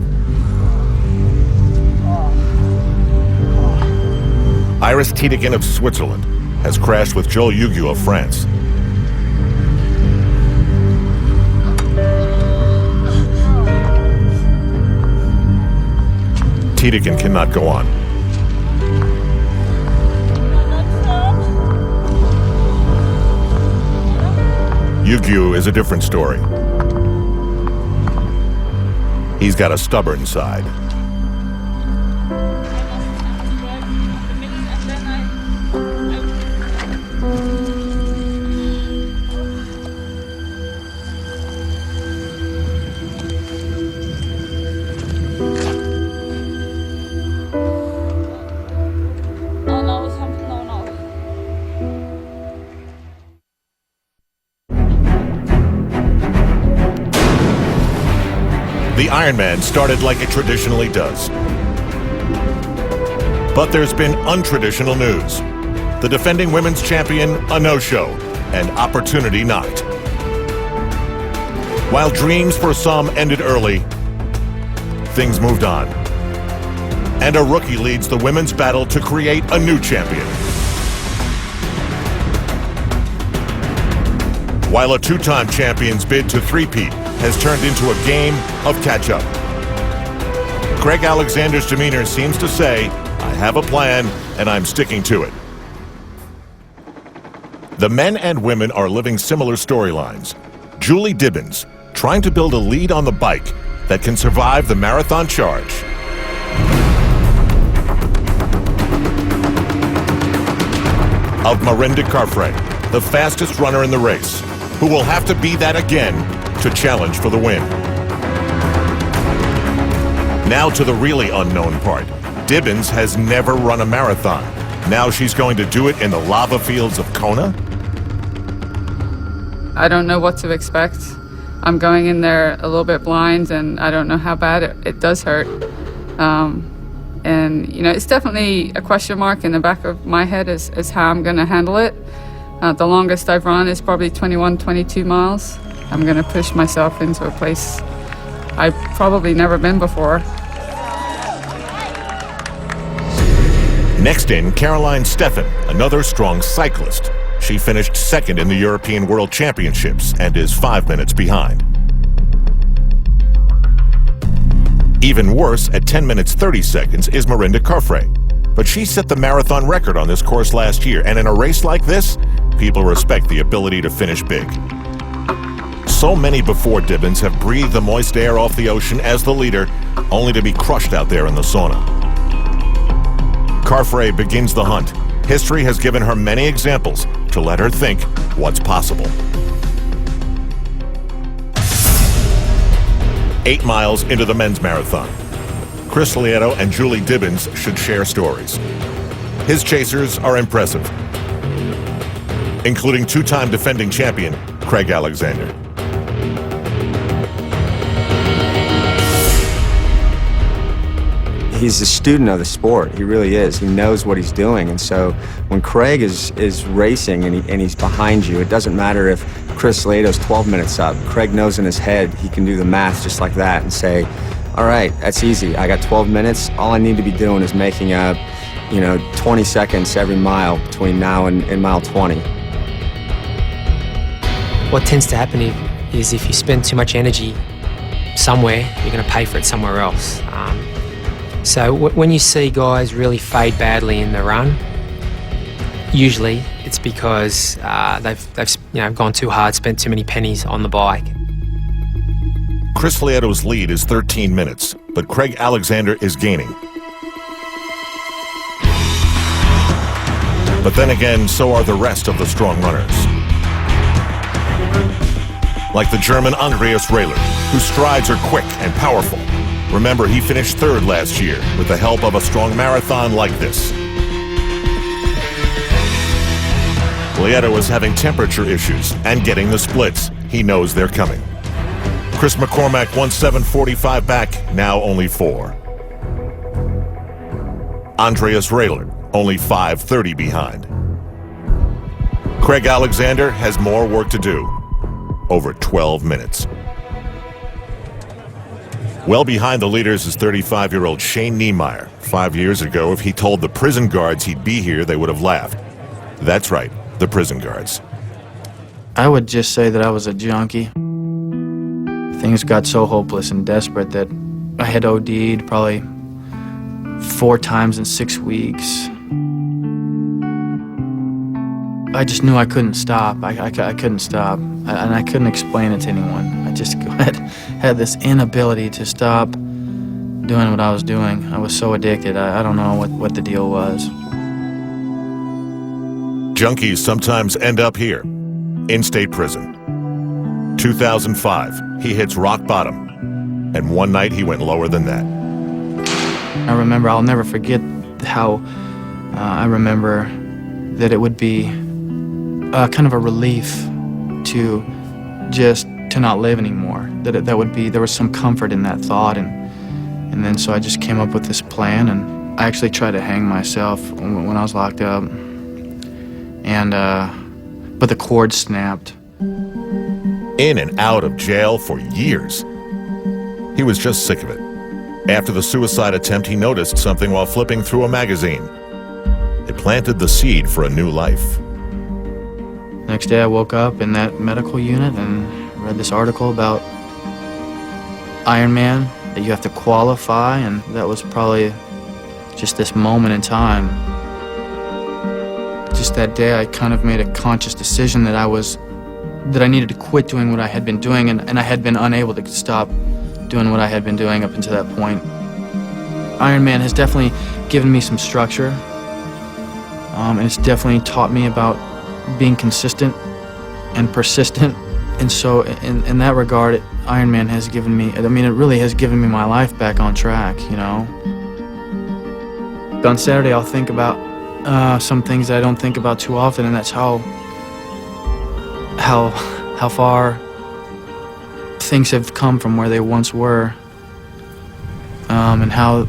Iris Tiedekin of Switzerland has crashed with Joel Yugu of France. Tiedekin cannot go on. Yugu is a different story. He's got a stubborn side. The Ironman started like it traditionally does. But there's been untraditional news. The defending women's champion, a no-show, and opportunity knocked. While dreams for some ended early, things moved on. And a rookie leads the women's battle to create a new champion. While a two-time champion's bid to three-peat has turned into a game of catch-up. Craig Alexander's demeanor seems to say, I have a plan and I'm sticking to it. The men and women are living similar storylines. Julie Dibbins, trying to build a lead on the bike that can survive the marathon charge. Of Mirinda Carfrae, the fastest runner in the race, who will have to be that again to challenge for the win. Now to the really unknown part. Dibbins has never run a marathon. Now she's going to do it in the lava fields of Kona? I don't know what to expect. I'm going in there a little bit blind, and I don't know how bad it does hurt. And, you know, it's definitely a question mark in the back of my head is how I'm going to handle it. The longest I've run is probably 21, 22 miles. I'm going to push myself into a place I've probably never been before. Next in, Caroline Steffen, another strong cyclist. She finished second in the European World Championships and is 5 minutes behind. Even worse, at 10 minutes 30 seconds, is Mirinda Carfrae. But she set the marathon record on this course last year, and in a race like this, people respect the ability to finish big. So many before Dibbins have breathed the moist air off the ocean as the leader, only to be crushed out there in the sauna. Carfrae begins the hunt. History has given her many examples to let her think what's possible. 8 miles into the men's marathon. Chris Lieto and Julie Dibbins should share stories. His chasers are impressive, including two-time defending champion Craig Alexander. He's a student of the sport. He really is. He knows what he's doing. And so when Craig is racing and he's behind you, it doesn't matter if Chris Lieto's 12 minutes up. Craig knows in his head he can do the math just like that and say, all right, that's easy. I got 12 minutes. All I need to be doing is making up, 20 seconds every mile between now and mile 20. What tends to happen is if you spend too much energy somewhere, you're going to pay for it somewhere else. So when you see guys really fade badly in the run, usually it's because they've gone too hard, spent too many pennies on the bike. Chris Lieto's lead is 13 minutes, but Craig Alexander is gaining. But then again, so are the rest of the strong runners. Like the German Andreas Raylert, whose strides are quick and powerful. Remember, he finished third last year with the help of a strong marathon like this. Lieto is having temperature issues and getting the splits. He knows they're coming. Chris McCormack 1:7:45 back, now only 4. Andreas Raylert only 5:30 behind. Craig Alexander has more work to do. Over 12 minutes. Well behind the leaders is 35-year-old Shane Niemeyer. 5 years ago, if he told the prison guards he'd be here, they would have laughed. That's right, the prison guards. I would just say that I was a junkie. Things got so hopeless and desperate that I had OD'd probably 4 times in 6 weeks. I just knew I couldn't stop. I couldn't stop, and I couldn't explain it to anyone. I just had this inability to stop doing what I was doing. I was so addicted. I don't know what the deal was. Junkies sometimes end up here, in state prison. 2005, he hits rock bottom, and one night he went lower than that. I remember, I'll never forget how I remember that it would be kind of a relief to just to not live anymore. That would be, there was some comfort in that thought, and then so I just came up with this plan, and I actually tried to hang myself when I was locked up, and but the cord snapped. In and out of jail for years. He was just sick of it. After the suicide attempt, he noticed something while flipping through a magazine. It planted the seed for a new life. Next day I woke up in that medical unit and read this article about Ironman, that you have to qualify, and that was probably just this moment in time. Just that day I kind of made a conscious decision that I needed to quit doing what I had been doing, and I had been unable to stop doing what I had been doing up until that point. Ironman has definitely given me some structure, and it's definitely taught me about being consistent and persistent. And so in that regard, Ironman has given me, I mean, it really has given me my life back on track, you know. On Saturday, I'll think about some things that I don't think about too often, and that's how far things have come from where they once were, and how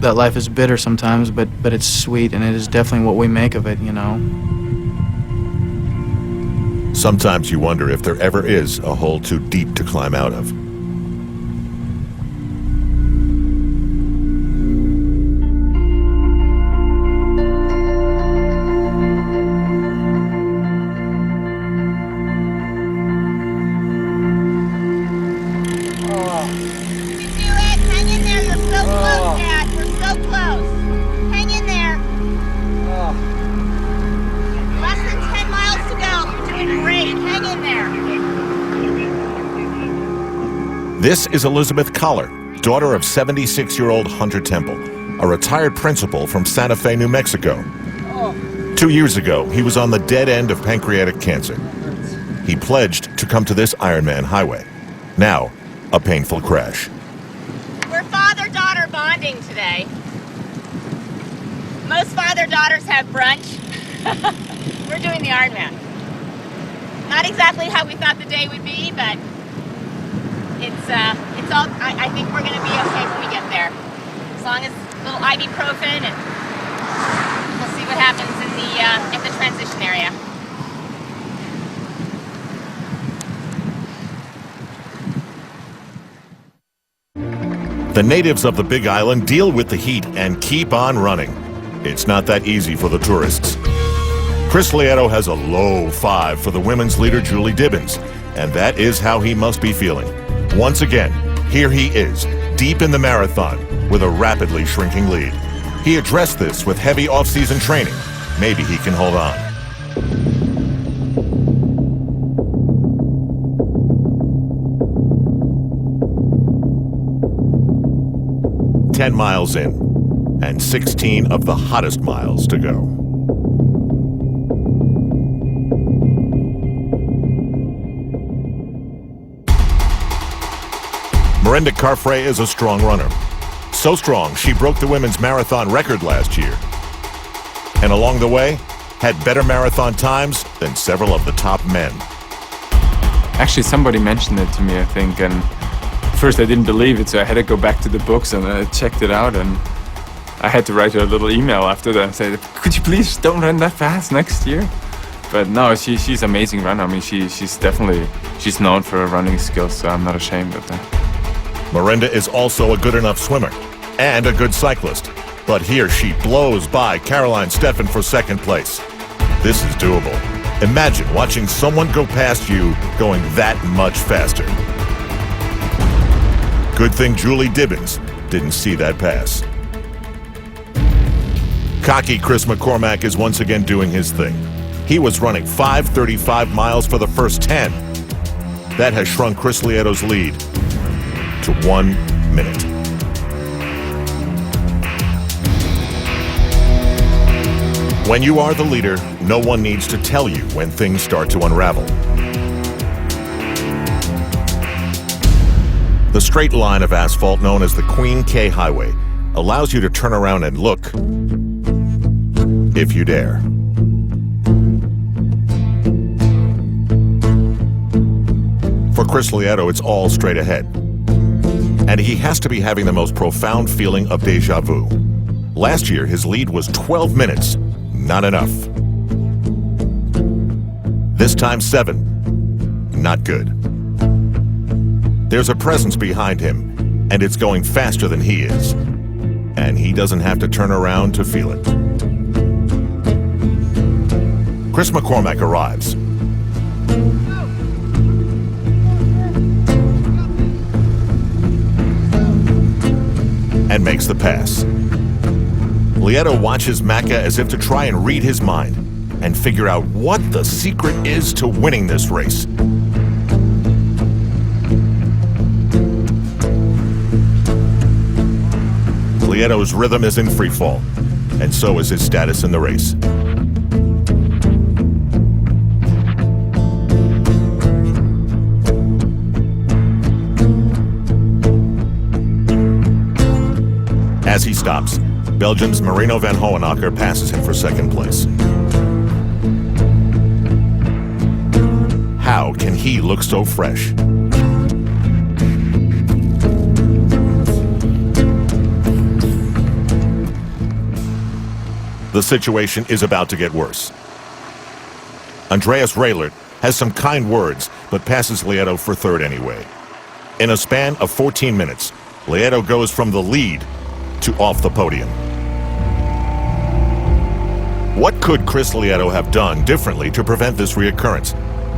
that life is bitter sometimes, but it's sweet, and it is definitely what we make of it, you know. Sometimes you wonder if there ever is a hole too deep to climb out of. This is Elizabeth Collar, daughter of 76-year-old Hunter Temple, a retired principal from Santa Fe, New Mexico. 2 years ago, he was on the dead end of pancreatic cancer. He pledged to come to this Ironman highway. Now, a painful crash. We're father-daughter bonding today. Most father-daughters have brunch. We're doing the Ironman. Not exactly how we thought the day would be, but it's all, I think we're going to be okay when we get there. As long as a little ibuprofen, and we'll see what happens in the transition area. The natives of the Big Island deal with the heat and keep on running. It's not that easy for the tourists. Chris Lieto has a low 5 for the women's leader, Julie Dibbins, and that is how he must be feeling. Once again, here he is, deep in the marathon, with a rapidly shrinking lead. He addressed this with heavy off-season training. Maybe he can hold on. "10 miles in, and 16 of the hottest miles to go. Miranda Carfrae is a strong runner. So strong, she broke the women's marathon record last year. And along the way, had better marathon times than several of the top men. Actually, somebody mentioned it to me, I think, and first I didn't believe it, so I had to go back to the books and I checked it out, and I had to write her a little email after that and say, could you please don't run that fast next year? But no, she's an amazing runner. I mean, she's known for her running skills, so I'm not ashamed of that. Miranda is also a good enough swimmer and a good cyclist. But here she blows by Caroline Steffen for second place. This is doable. Imagine watching someone go past you going that much faster. Good thing Julie Dibbins didn't see that pass. Cocky Chris McCormack is once again doing his thing. He was running 5:35 miles for the first 10. That has shrunk Chris Lieto's lead to 1 minute. When you are the leader, no one needs to tell you when things start to unravel. The straight line of asphalt known as the Queen K Highway allows you to turn around and look, if you dare. For Chris Lieto, it's all straight ahead. And he has to be having the most profound feeling of deja vu. Last year, his lead was 12 minutes. Not enough. This time 7. Not good. There's a presence behind him, and it's going faster than he is. And he doesn't have to turn around to feel it. Chris McCormack arrives. And makes the pass. Lieto watches Macca as if to try and read his mind and figure out what the secret is to winning this race. Lieto's rhythm is in free fall, and so is his status in the race. As he stops, Belgium's Marino van Hohenacker passes him for second place. How can he look so fresh? The situation is about to get worse. Andreas Raelert has some kind words, but passes Lieto for third anyway. In a span of 14 minutes, Lieto goes from the lead to off the podium. What could Chris Lieto have done differently to prevent this reoccurrence?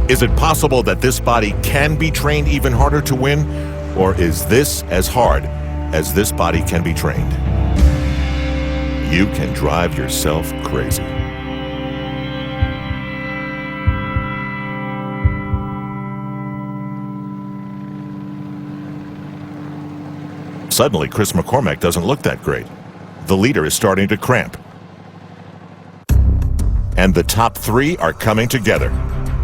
Is it possible that this body can be trained even harder to win? Or is this as hard as this body can be trained? You can drive yourself crazy. Suddenly, Chris McCormack doesn't look that great. The leader is starting to cramp. And the top 3 are coming together,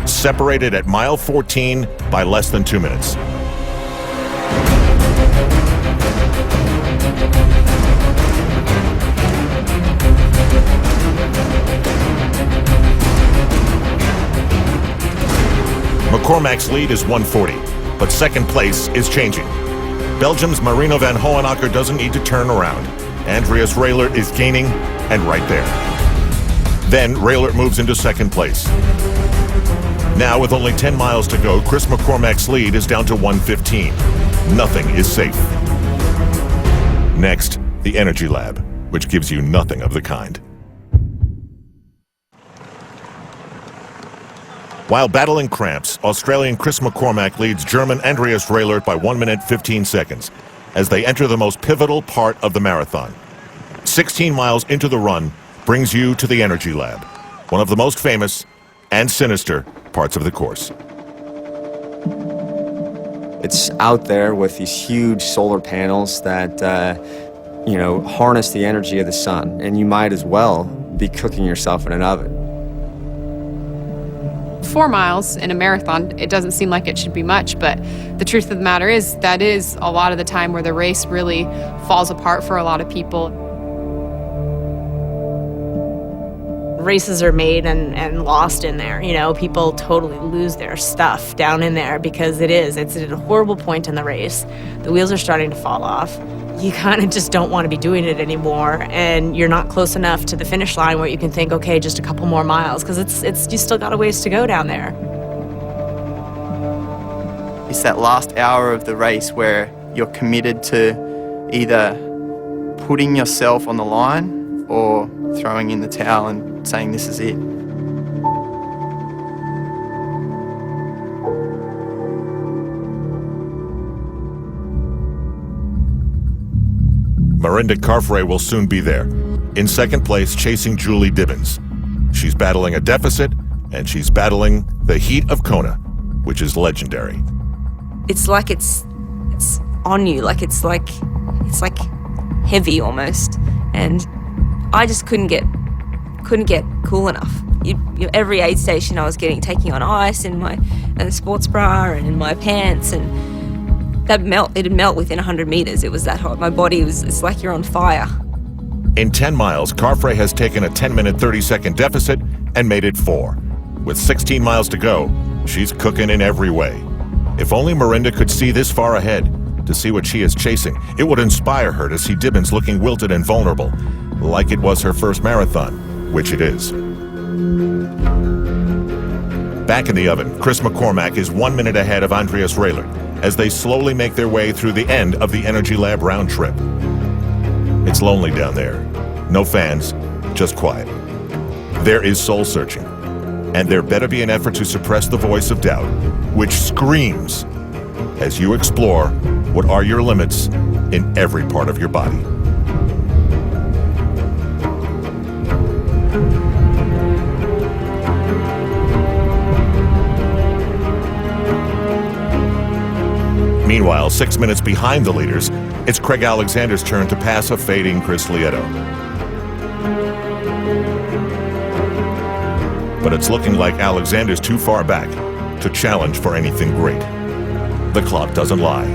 separated at mile 14 by less than 2 minutes. McCormack's lead is 140, but second place is changing. Belgium's Marino van Hohenacker doesn't need to turn around. Andreas Raelert is gaining, and right there. Then Raelert moves into second place. Now, with only 10 miles to go, Chris McCormack's lead is down to 115. Nothing is safe. Next, the Energy Lab, which gives you nothing of the kind. While battling cramps, Australian Chris McCormack leads German Andreas Raelert by 1 minute 15 seconds as they enter the most pivotal part of the marathon. 16 miles into the run brings you to the Energy Lab, one of the most famous and sinister parts of the course. It's out there with these huge solar panels that, harness the energy of the sun, and you might as well be cooking yourself in an oven. 4 miles in a marathon, it doesn't seem like it should be much, but the truth of the matter is that is a lot of the time where the race really falls apart for a lot of people. Races are made and lost in there. You know, people totally lose their stuff down in there because it's at a horrible point in the race. The wheels are starting to fall off. You kind of just don't want to be doing it anymore, and you're not close enough to the finish line where you can think, okay, just a couple more miles, because it's you still got a ways to go down there. It's that last hour of the race where you're committed to either putting yourself on the line or throwing in the towel and saying this is it. Mirinda Carfrae will soon be there, in second place chasing Julie Dibbins. She's battling a deficit, and she's battling the heat of Kona, which is legendary. It's like it's on you, like it's like heavy almost, and I just couldn't get cool enough. Every aid station I was taking on ice in the sports bra and in my pants, and it'd melt within 100 meters. It was that hot. My body it's like you're on fire. In 10 miles, Carfrae has taken a 10-minute, 30-second deficit and made it 4. With 16 miles to go, she's cooking in every way. If only Mirinda could see this far ahead to see what she is chasing, it would inspire her to see Dibbins looking wilted and vulnerable, like it was her first marathon, which it is. Back in the oven, Chris McCormack is 1 minute ahead of Andreas Raylert as they slowly make their way through the end of the Energy Lab round trip. It's lonely down there. No fans, just quiet. There is soul searching, and there better be an effort to suppress the voice of doubt, which screams as you explore what are your limits in every part of your body. Meanwhile, 6 minutes behind the leaders, it's Craig Alexander's turn to pass a fading Chris Lieto. But it's looking like Alexander's too far back to challenge for anything great. The clock doesn't lie.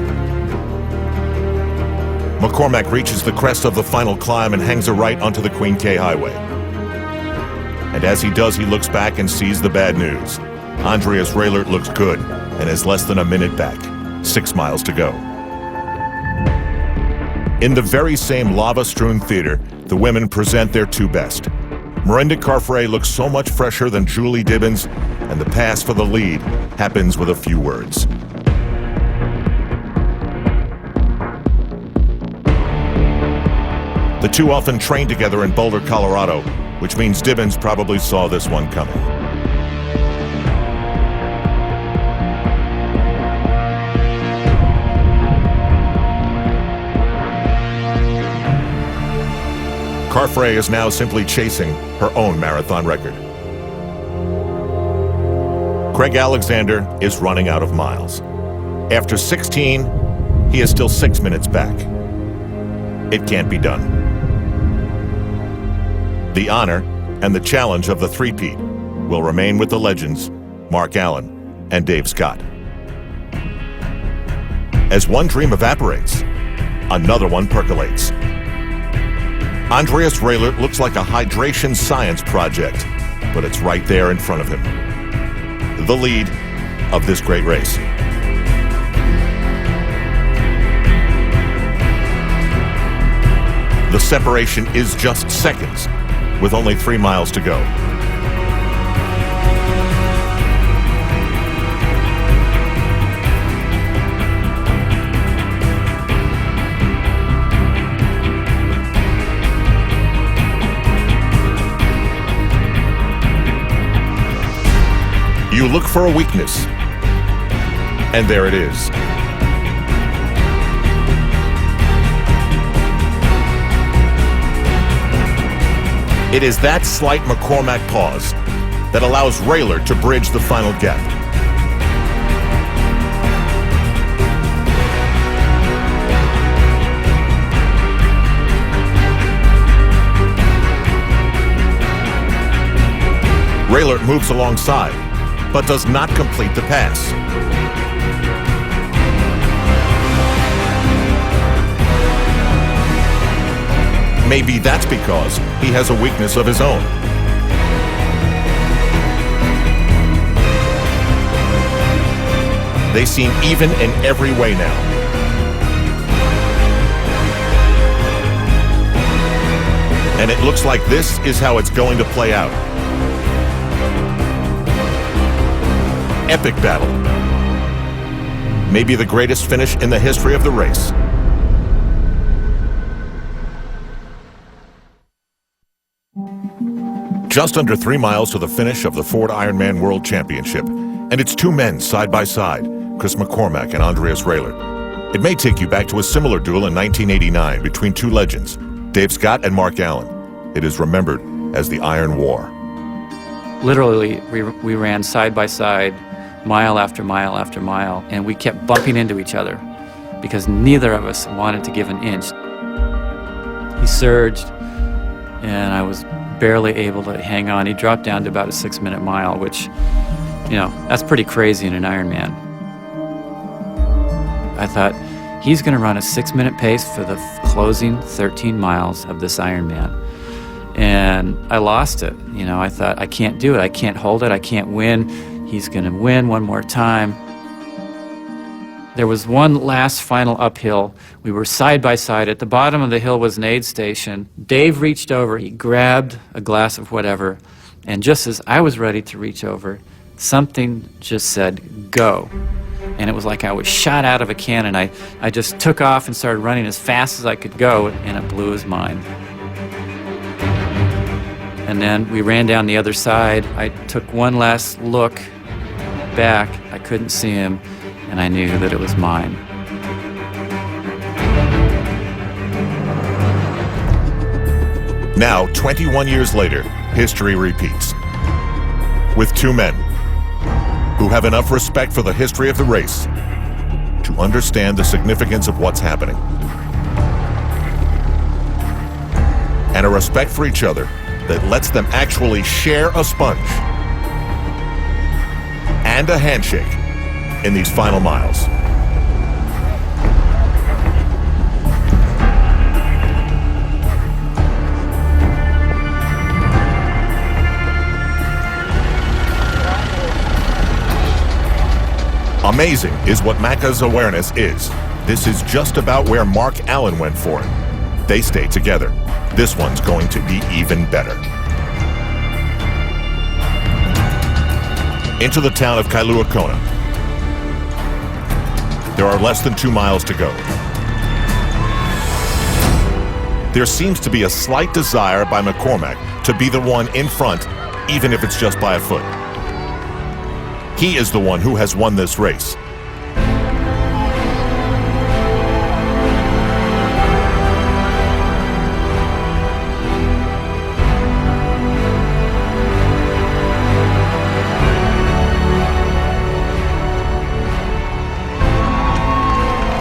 McCormack reaches the crest of the final climb and hangs a right onto the Queen K Highway. And as he does, he looks back and sees the bad news. Andreas Raylert looks good and is less than a minute back. 6 miles to go. In the very same lava-strewn theater, the women present their two best. Mirinda Carfrae looks so much fresher than Julie Dibbins, and the pass for the lead happens with a few words. The two often trained together in Boulder, Colorado, which means Dibbins probably saw this one coming. Carfrae is now simply chasing her own marathon record. Craig Alexander is running out of miles. After 16, he is still 6 minutes back. It can't be done. The honor and the challenge of the three-peat will remain with the legends, Mark Allen and Dave Scott. As one dream evaporates, another one percolates. Andreas Raylert looks like a hydration science project, but it's right there in front of him. The lead of this great race. The separation is just seconds, with only 3 miles to go. You look for a weakness, and there it is. It is that slight McCormack pause that allows Raylert to bridge the final gap. Raylert moves alongside, but does not complete the pass. Maybe that's because he has a weakness of his own. They seem even in every way now. And it looks like this is how it's going to play out. Epic battle. Maybe the greatest finish in the history of the race. Just under 3 miles to the finish of the Ford Ironman World Championship, and it's two men side by side, Chris McCormack and Andreas Raylert. It may take you back to a similar duel in 1989 between two legends, Dave Scott and Mark Allen. It is remembered as the Iron War. Literally, we ran side by side, mile after mile after mile, and we kept bumping into each other because neither of us wanted to give an inch. He surged, and I was barely able to hang on. He dropped down to about a 6-minute mile, which, you know, that's pretty crazy in an Ironman. I thought, he's going to run a 6-minute pace for the closing 13 miles of this Ironman. And I lost it. You know, I thought, I can't do it. I can't hold it. I can't win. He's going to win one more time. There was one last final uphill. We were side by side. At the bottom of the hill was an aid station. Dave reached over. He grabbed a glass of whatever. And just as I was ready to reach over, something just said, go. And it was like I was shot out of a cannon. I just took off and started running as fast as I could go, and it blew his mind. And then we ran down the other side. I took one last look back. I couldn't see him, and I knew that it was mine. Now, 21 years later, history repeats. With two men who have enough respect for the history of the race to understand the significance of what's happening. And a respect for each other that lets them actually share a sponge and a handshake in these final miles. Amazing is what Macca's awareness is. This is just about where Mark Allen went for it. They stay together. This one's going to be even better. Into the town of Kailua Kona. There are less than 2 miles to go. There seems to be a slight desire by McCormack to be the one in front, even if it's just by a foot. He is the one who has won this race.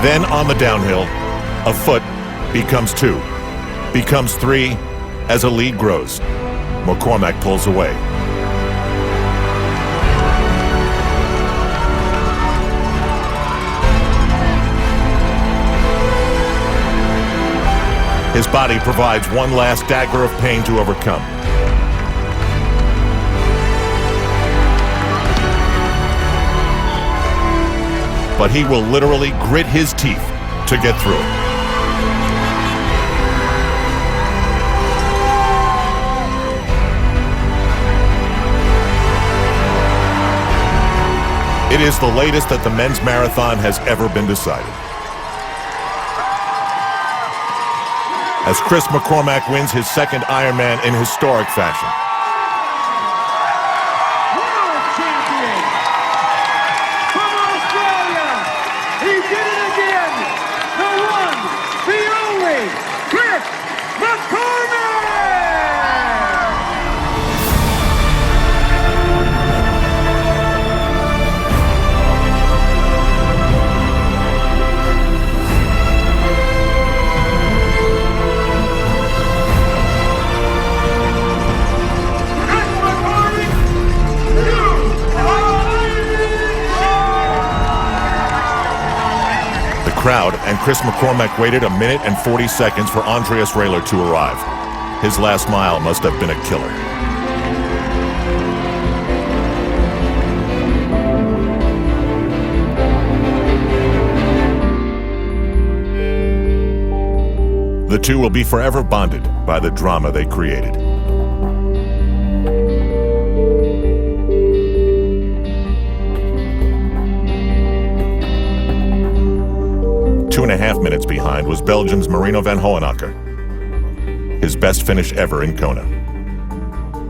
Then on the downhill, a foot becomes 2, becomes 3 as a lead grows. McCormack pulls away. His body provides one last dagger of pain to overcome. But he will literally grit his teeth to get through it. It is the latest that the men's marathon has ever been decided. As Chris McCormack wins his second Ironman in historic fashion. World champion from Australia, he did it again, the one, the only, Chris McCormack! crowd, and Chris McCormack waited 1 minute and 40 seconds for Andreas Rehler to arrive. His last mile must have been a killer. The two will be forever bonded by the drama they created. Two and a half minutes behind was Belgium's Marino van Hohenacker, his best finish ever in Kona.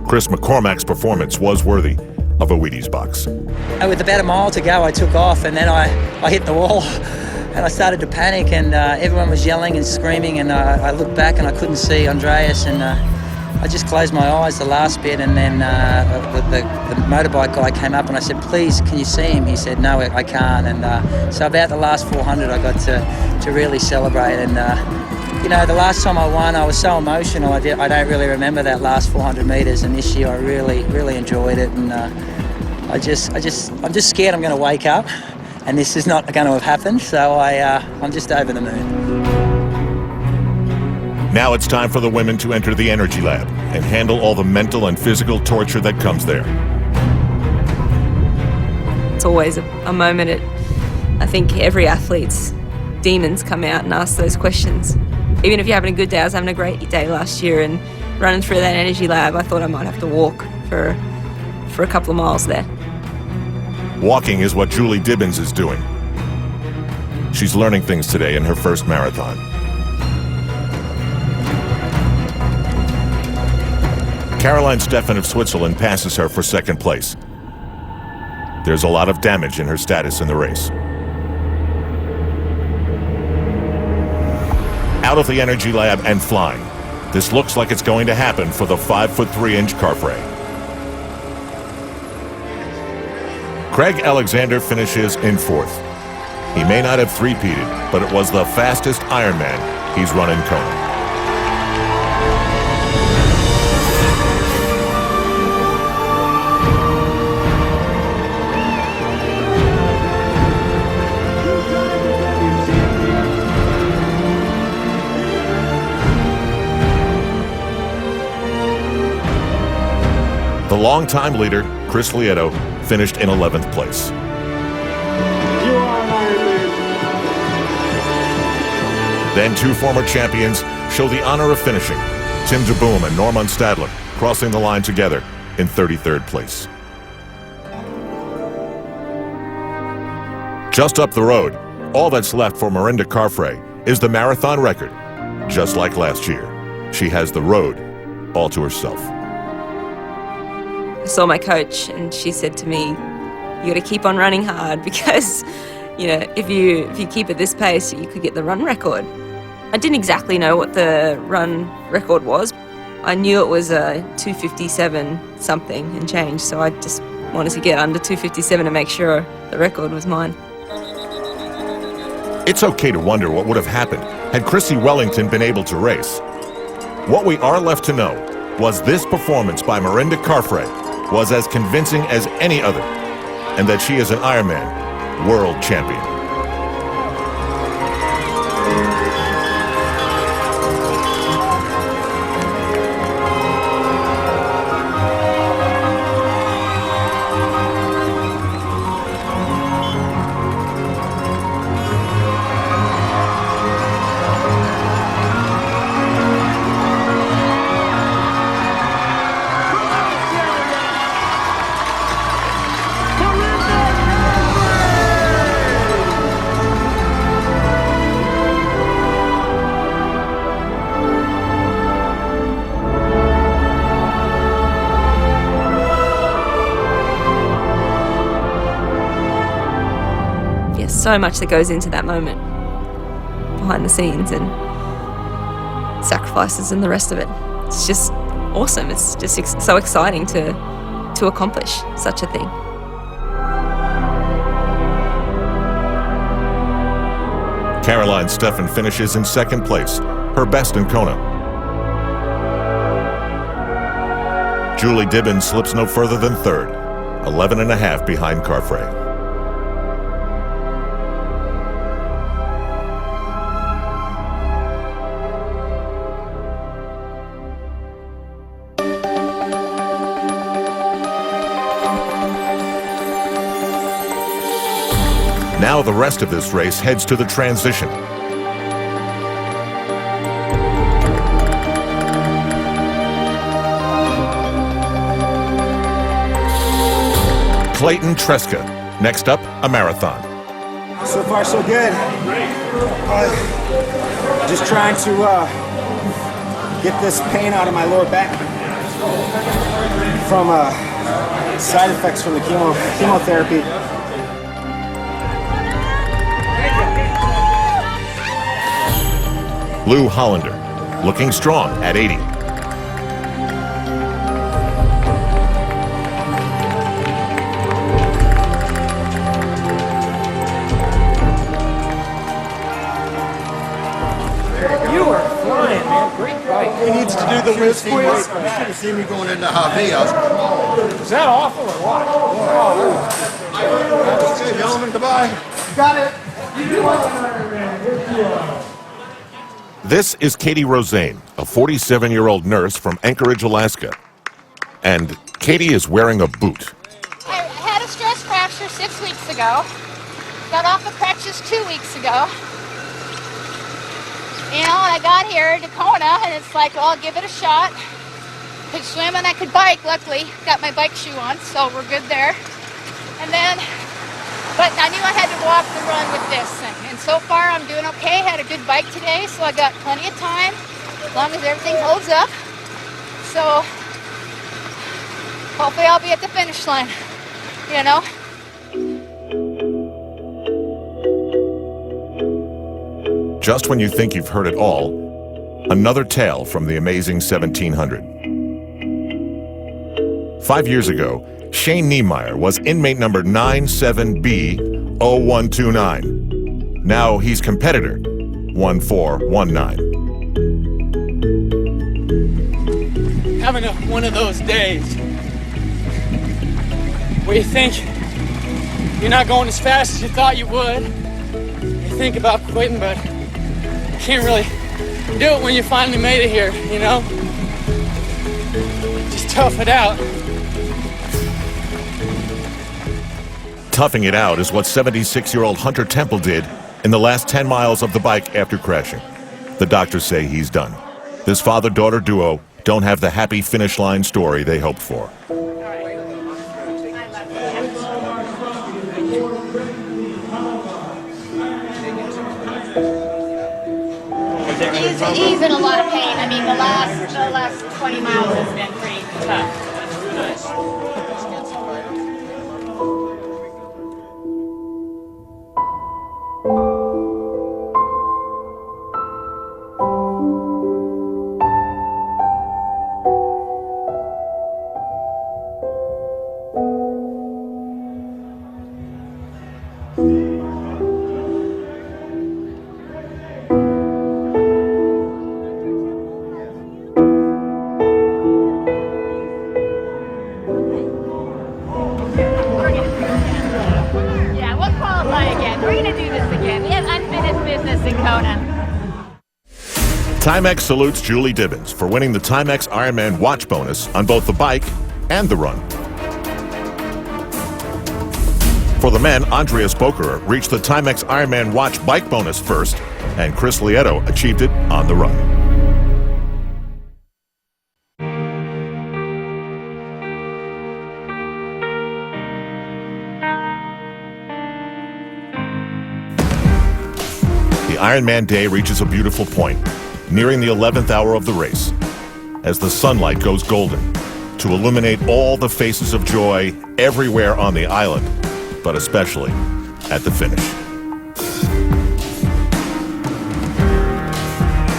Chris McCormack's performance was worthy of a Wheaties box. With about a mile to go, I took off, and then I hit the wall, and I started to panic, and everyone was yelling and screaming, and I looked back and I couldn't see Andreas, and I just closed my eyes the last bit, and then the motorbike guy came up and I said, "Please, can you see him?" He said, "No, I can't." And so about the last 400 I got to really celebrate. And you know, the last time I won, I was so emotional. I don't really remember that last 400 meters, and this year I really enjoyed it. And I'm just scared I'm going to wake up and this is not going to have happened. So I'm just over the moon. Now it's time for the women to enter the energy lab and handle all the mental and physical torture that comes there. It's always a moment I think every athlete's demons come out and ask those questions. Even if you're having a good day, I was having a great day last year, and running through that energy lab, I thought I might have to walk for a couple of miles there. Walking is what Julie Dibbins is doing. She's learning things today in her first marathon. Caroline Steffen of Switzerland passes her for second place. There's a lot of damage in her status in the race. Out of the energy lab and flying. This looks like it's going to happen for the 5'3" Carfrae. Craig Alexander finishes in fourth. He may not have three-peated, but it was the fastest Ironman he's run in Kona. The longtime leader, Chris Lieto, finished in 11th place. Then two former champions show the honor of finishing. Tim DeBoom and Norman Stadler crossing the line together in 33rd place. Just up the road, all that's left for Mirinda Carfrae is the marathon record. Just like last year, she has the road all to herself. I saw my coach and she said to me, "You got to keep on running hard because, you know, if you keep at this pace, you could get the run record." I didn't exactly know what the run record was. I knew it was a 2:57 something and change, so I just wanted to get under 2:57 to make sure the record was mine. It's okay to wonder what would have happened had Chrissie Wellington been able to race. What we are left to know was this performance by Mirinda Carfrae was as convincing as any other, and that she is an Ironman world champion. So much that goes into that moment behind the scenes and sacrifices and the rest of it. It's just awesome. It's just so exciting to accomplish such a thing. Caroline Steffen finishes in second place, her best in Kona. Julie Dibbins slips no further than third, 11.5 behind Carfrae. Now the rest of this race heads to the transition. Clayton Tresca. Next up, a marathon. So far, so good. Just trying to get this pain out of my lower back from side effects from the chemotherapy. Lou Hollander, looking strong at 80. He needs to do the whiz quiz. You should have seen me going into Javi. Is that awful or what? Okay, gentlemen, goodbye. Got it. This is Katie Rosane, a 47-year-old nurse from Anchorage, Alaska. And Katie is wearing a boot. I had a stress fracture 6 weeks ago. Got off of crutches 2 weeks ago. You know, and I got here to Kona, and it's like, well, I'll give it a shot. Could swim and I could bike, luckily. Got my bike shoe on, so we're good there. And then, but I knew I had to walk the run with this thing. And so far, I'm doing okay. Had a good bike today, so I got plenty of time, as long as everything holds up. So, hopefully I'll be at the finish line, you know? Just when you think you've heard it all, another tale from the amazing 1700. 5 years ago, Shane Niemeyer was inmate number 97B0129. Now he's competitor 1419. Having one of those days where you think you're not going as fast as you thought you would. You think about quitting, but you can't really do it when you finally made it here, you know? Just tough it out. Toughing it out is what 76-year-old Hunter Temple did in the last 10 miles of the bike after crashing. The doctors say he's done. This father-daughter duo don't have the happy finish line story they hoped for. He's in a lot of pain. I mean, the last 20 miles has been pretty tough. Timex salutes Julie Dibbins for winning the Timex Ironman watch bonus on both the bike and the run. For the men, Andreas Bokerer reached the Timex Ironman watch bike bonus first, and Chris Lieto achieved it on the run. The Ironman day reaches a beautiful point, nearing the 11th hour of the race, as the sunlight goes golden to illuminate all the faces of joy everywhere on the island, but especially at the finish.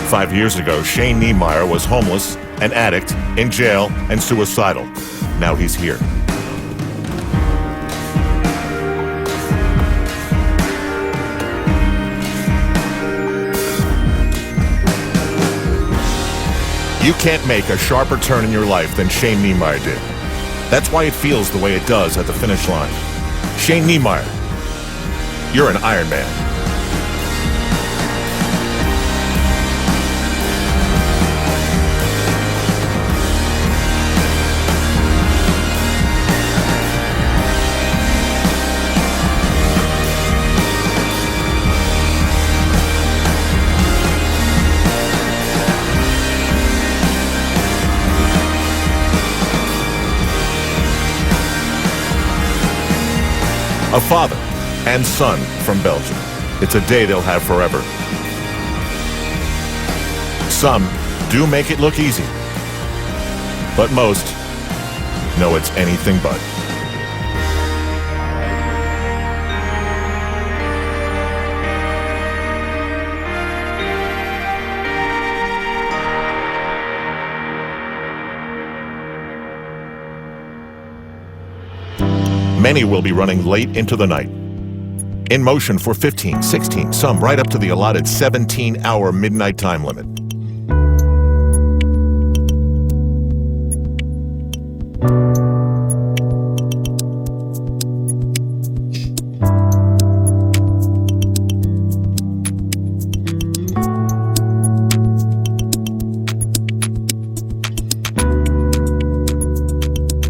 5 years ago, Shane Niemeyer was homeless, an addict, in jail, and suicidal. Now he's here. You can't make a sharper turn in your life than Shane Niemeyer did. That's why it feels the way it does at the finish line. Shane Niemeyer, you're an Ironman. A father and son from Belgium. It's a day they'll have forever. Some do make it look easy, but most know it's anything but. Many will be running late into the night. In motion for 15, 16, some right up to the allotted 17-hour midnight time limit.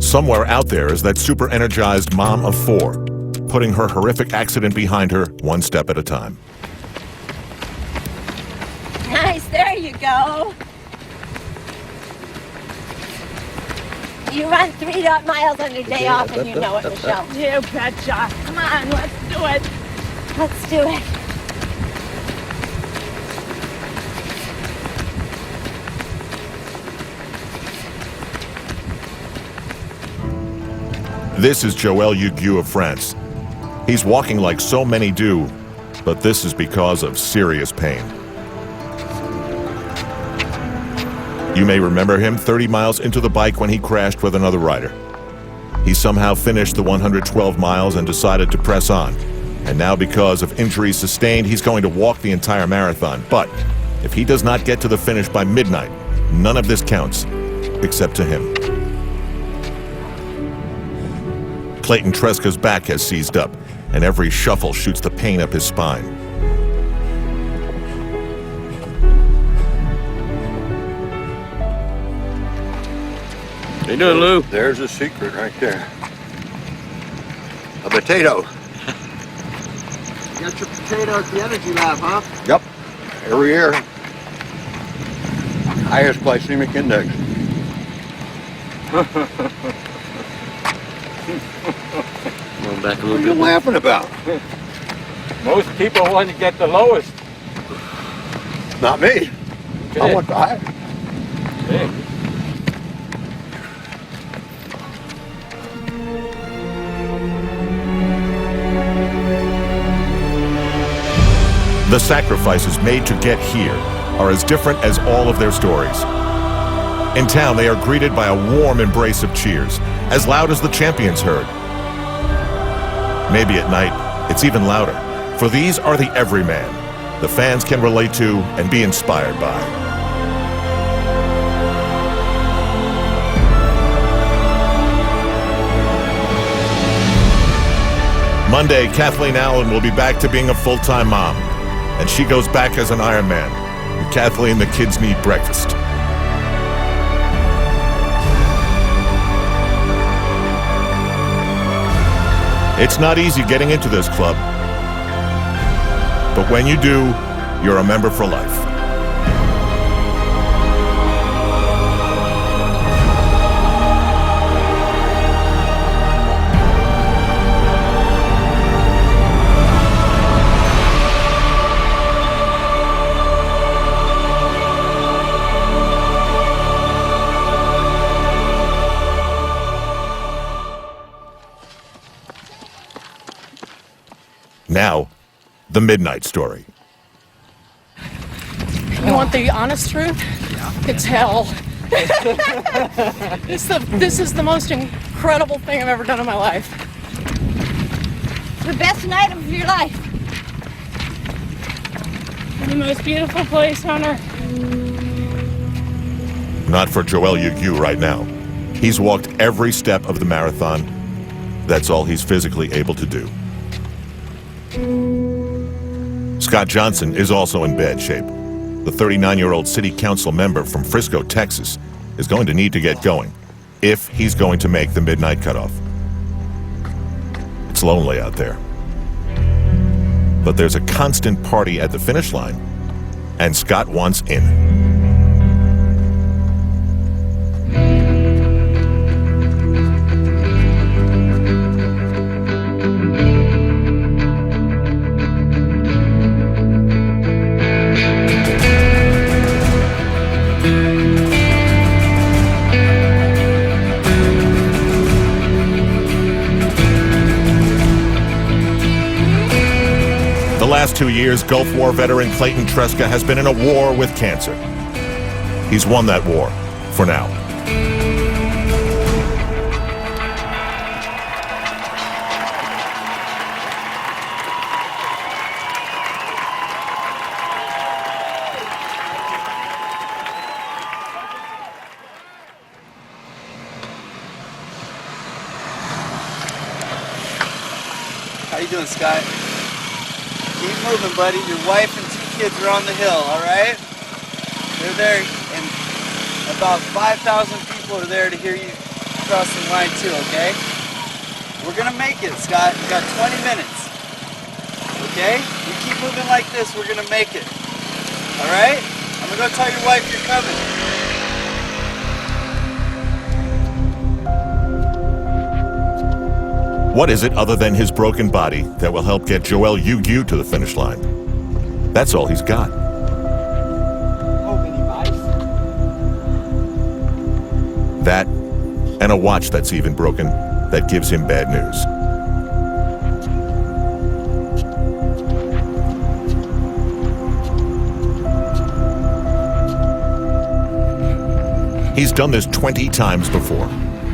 Somewhere out there is that super energized mom of 4, putting her horrific accident behind her one step at a time. Nice, there you go. You run 3 miles on your day off and you know it, Michelle. You betcha. Come on, let's do it. Let's do it. This is Joël Hugues of France. He's walking like so many do, but this is because of serious pain. You may remember him 30 miles into the bike when he crashed with another rider. He somehow finished the 112 miles and decided to press on. And now, because of injuries sustained, he's going to walk the entire marathon. But if he does not get to the finish by midnight, none of this counts, except to him. Clayton Tresca's back has seized up, and every shuffle shoots the pain up his spine. How you doing, Lou? There's a secret right there. A potato. You got your potato at the Energy Lab, huh? Yep. Every year. Highest glycemic index. Going back a What little are you bit. laughing about? Most people want to get the lowest. Not me. I Okay. want the high. Okay. The sacrifices made to get here are as different as all of their stories. In town, they are greeted by a warm embrace of cheers, as loud as the champions heard. Maybe at night, it's even louder, for these are the everyman the fans can relate to and be inspired by. Monday, Kathleen Allen will be back to being a full-time mom, and she goes back as an Ironman. And Kathleen, the kids need breakfast. It's not easy getting into this club, but when you do, you're a member for life. Now, the midnight story. You want the honest truth? It's hell. This is the most incredible thing I've ever done in my life. The best night of your life. The most beautiful place on earth. Not for Joël Hugues right now. He's walked every step of the marathon. That's all he's physically able to do. Scott Johnson is also in bad shape. The 39-year-old city council member from Frisco, Texas, is going to need to get going if he's going to make the midnight cutoff. It's lonely out there. But there's a constant party at the finish line, and Scott wants in. last 2 years, Gulf War veteran Clayton Tresca has been in a war with cancer. He's won that war, for now. How you doing, Scott? Keep moving, buddy. Your wife and 2 kids are on the hill, all right? They're there, and about 5,000 people are there to hear you cross the line too, okay? We're gonna make it, Scott. We got 20 minutes, okay? You keep moving like this, we're gonna make it, all right? I'm gonna go tell your wife you're coming. What is it other than his broken body that will help get Joel Yu to the finish line? That's all he's got. That, and a watch that's even broken, that gives him bad news. He's done this 20 times before,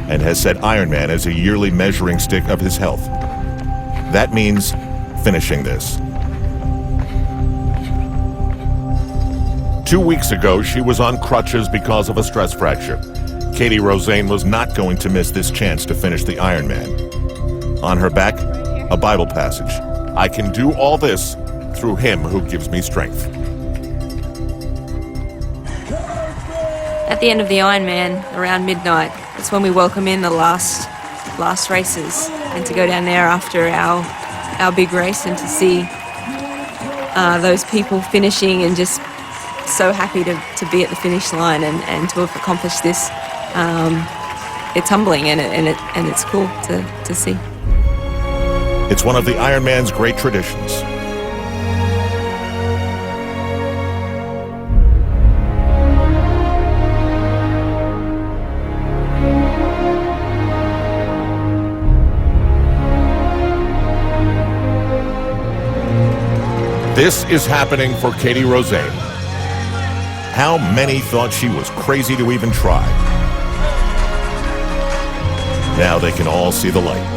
and has set Ironman as a yearly measuring stick of his health. That means finishing this. 2 weeks ago, she was on crutches because of a stress fracture. Katie Rosane was not going to miss this chance to finish the Ironman. On her back, a Bible passage. I can do all this through him who gives me strength. At the end of the Ironman, around midnight, that's when we welcome in the last races, and to go down there after our big race and to see those people finishing and just so happy to be at the finish line and to have accomplished this. It's humbling and it's cool to see. It's one of the Ironman's great traditions. This is happening for Katie Rosane. How many thought she was crazy to even try? Now they can all see the light.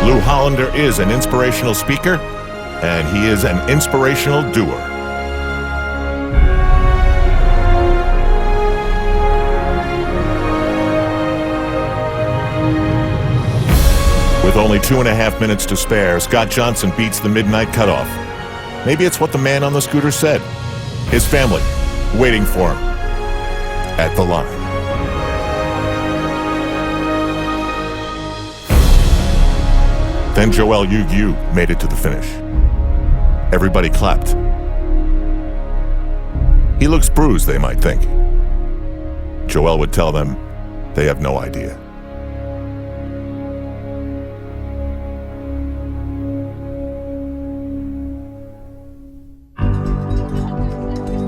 Lou Hollander is an inspirational speaker, and he is an inspirational doer. With only 2.5 minutes to spare, Scott Johnson beats the midnight cutoff. Maybe it's what the man on the scooter said. His family waiting for him at the line. Then Joel Yu made it to the finish. Everybody clapped. He looks bruised, they might think. Joel would tell them they have no idea.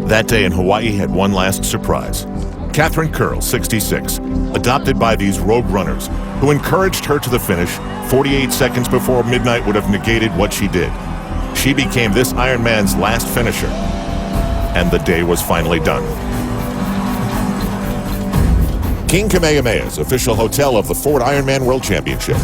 That day in Hawaii had one last surprise. Catherine Curl, 66, adopted by these rogue runners who encouraged her to the finish 48 seconds before midnight would have negated what she did. She became this Ironman's last finisher, and the day was finally done. King Kamehameha's official hotel of the Ford Ironman World Championship.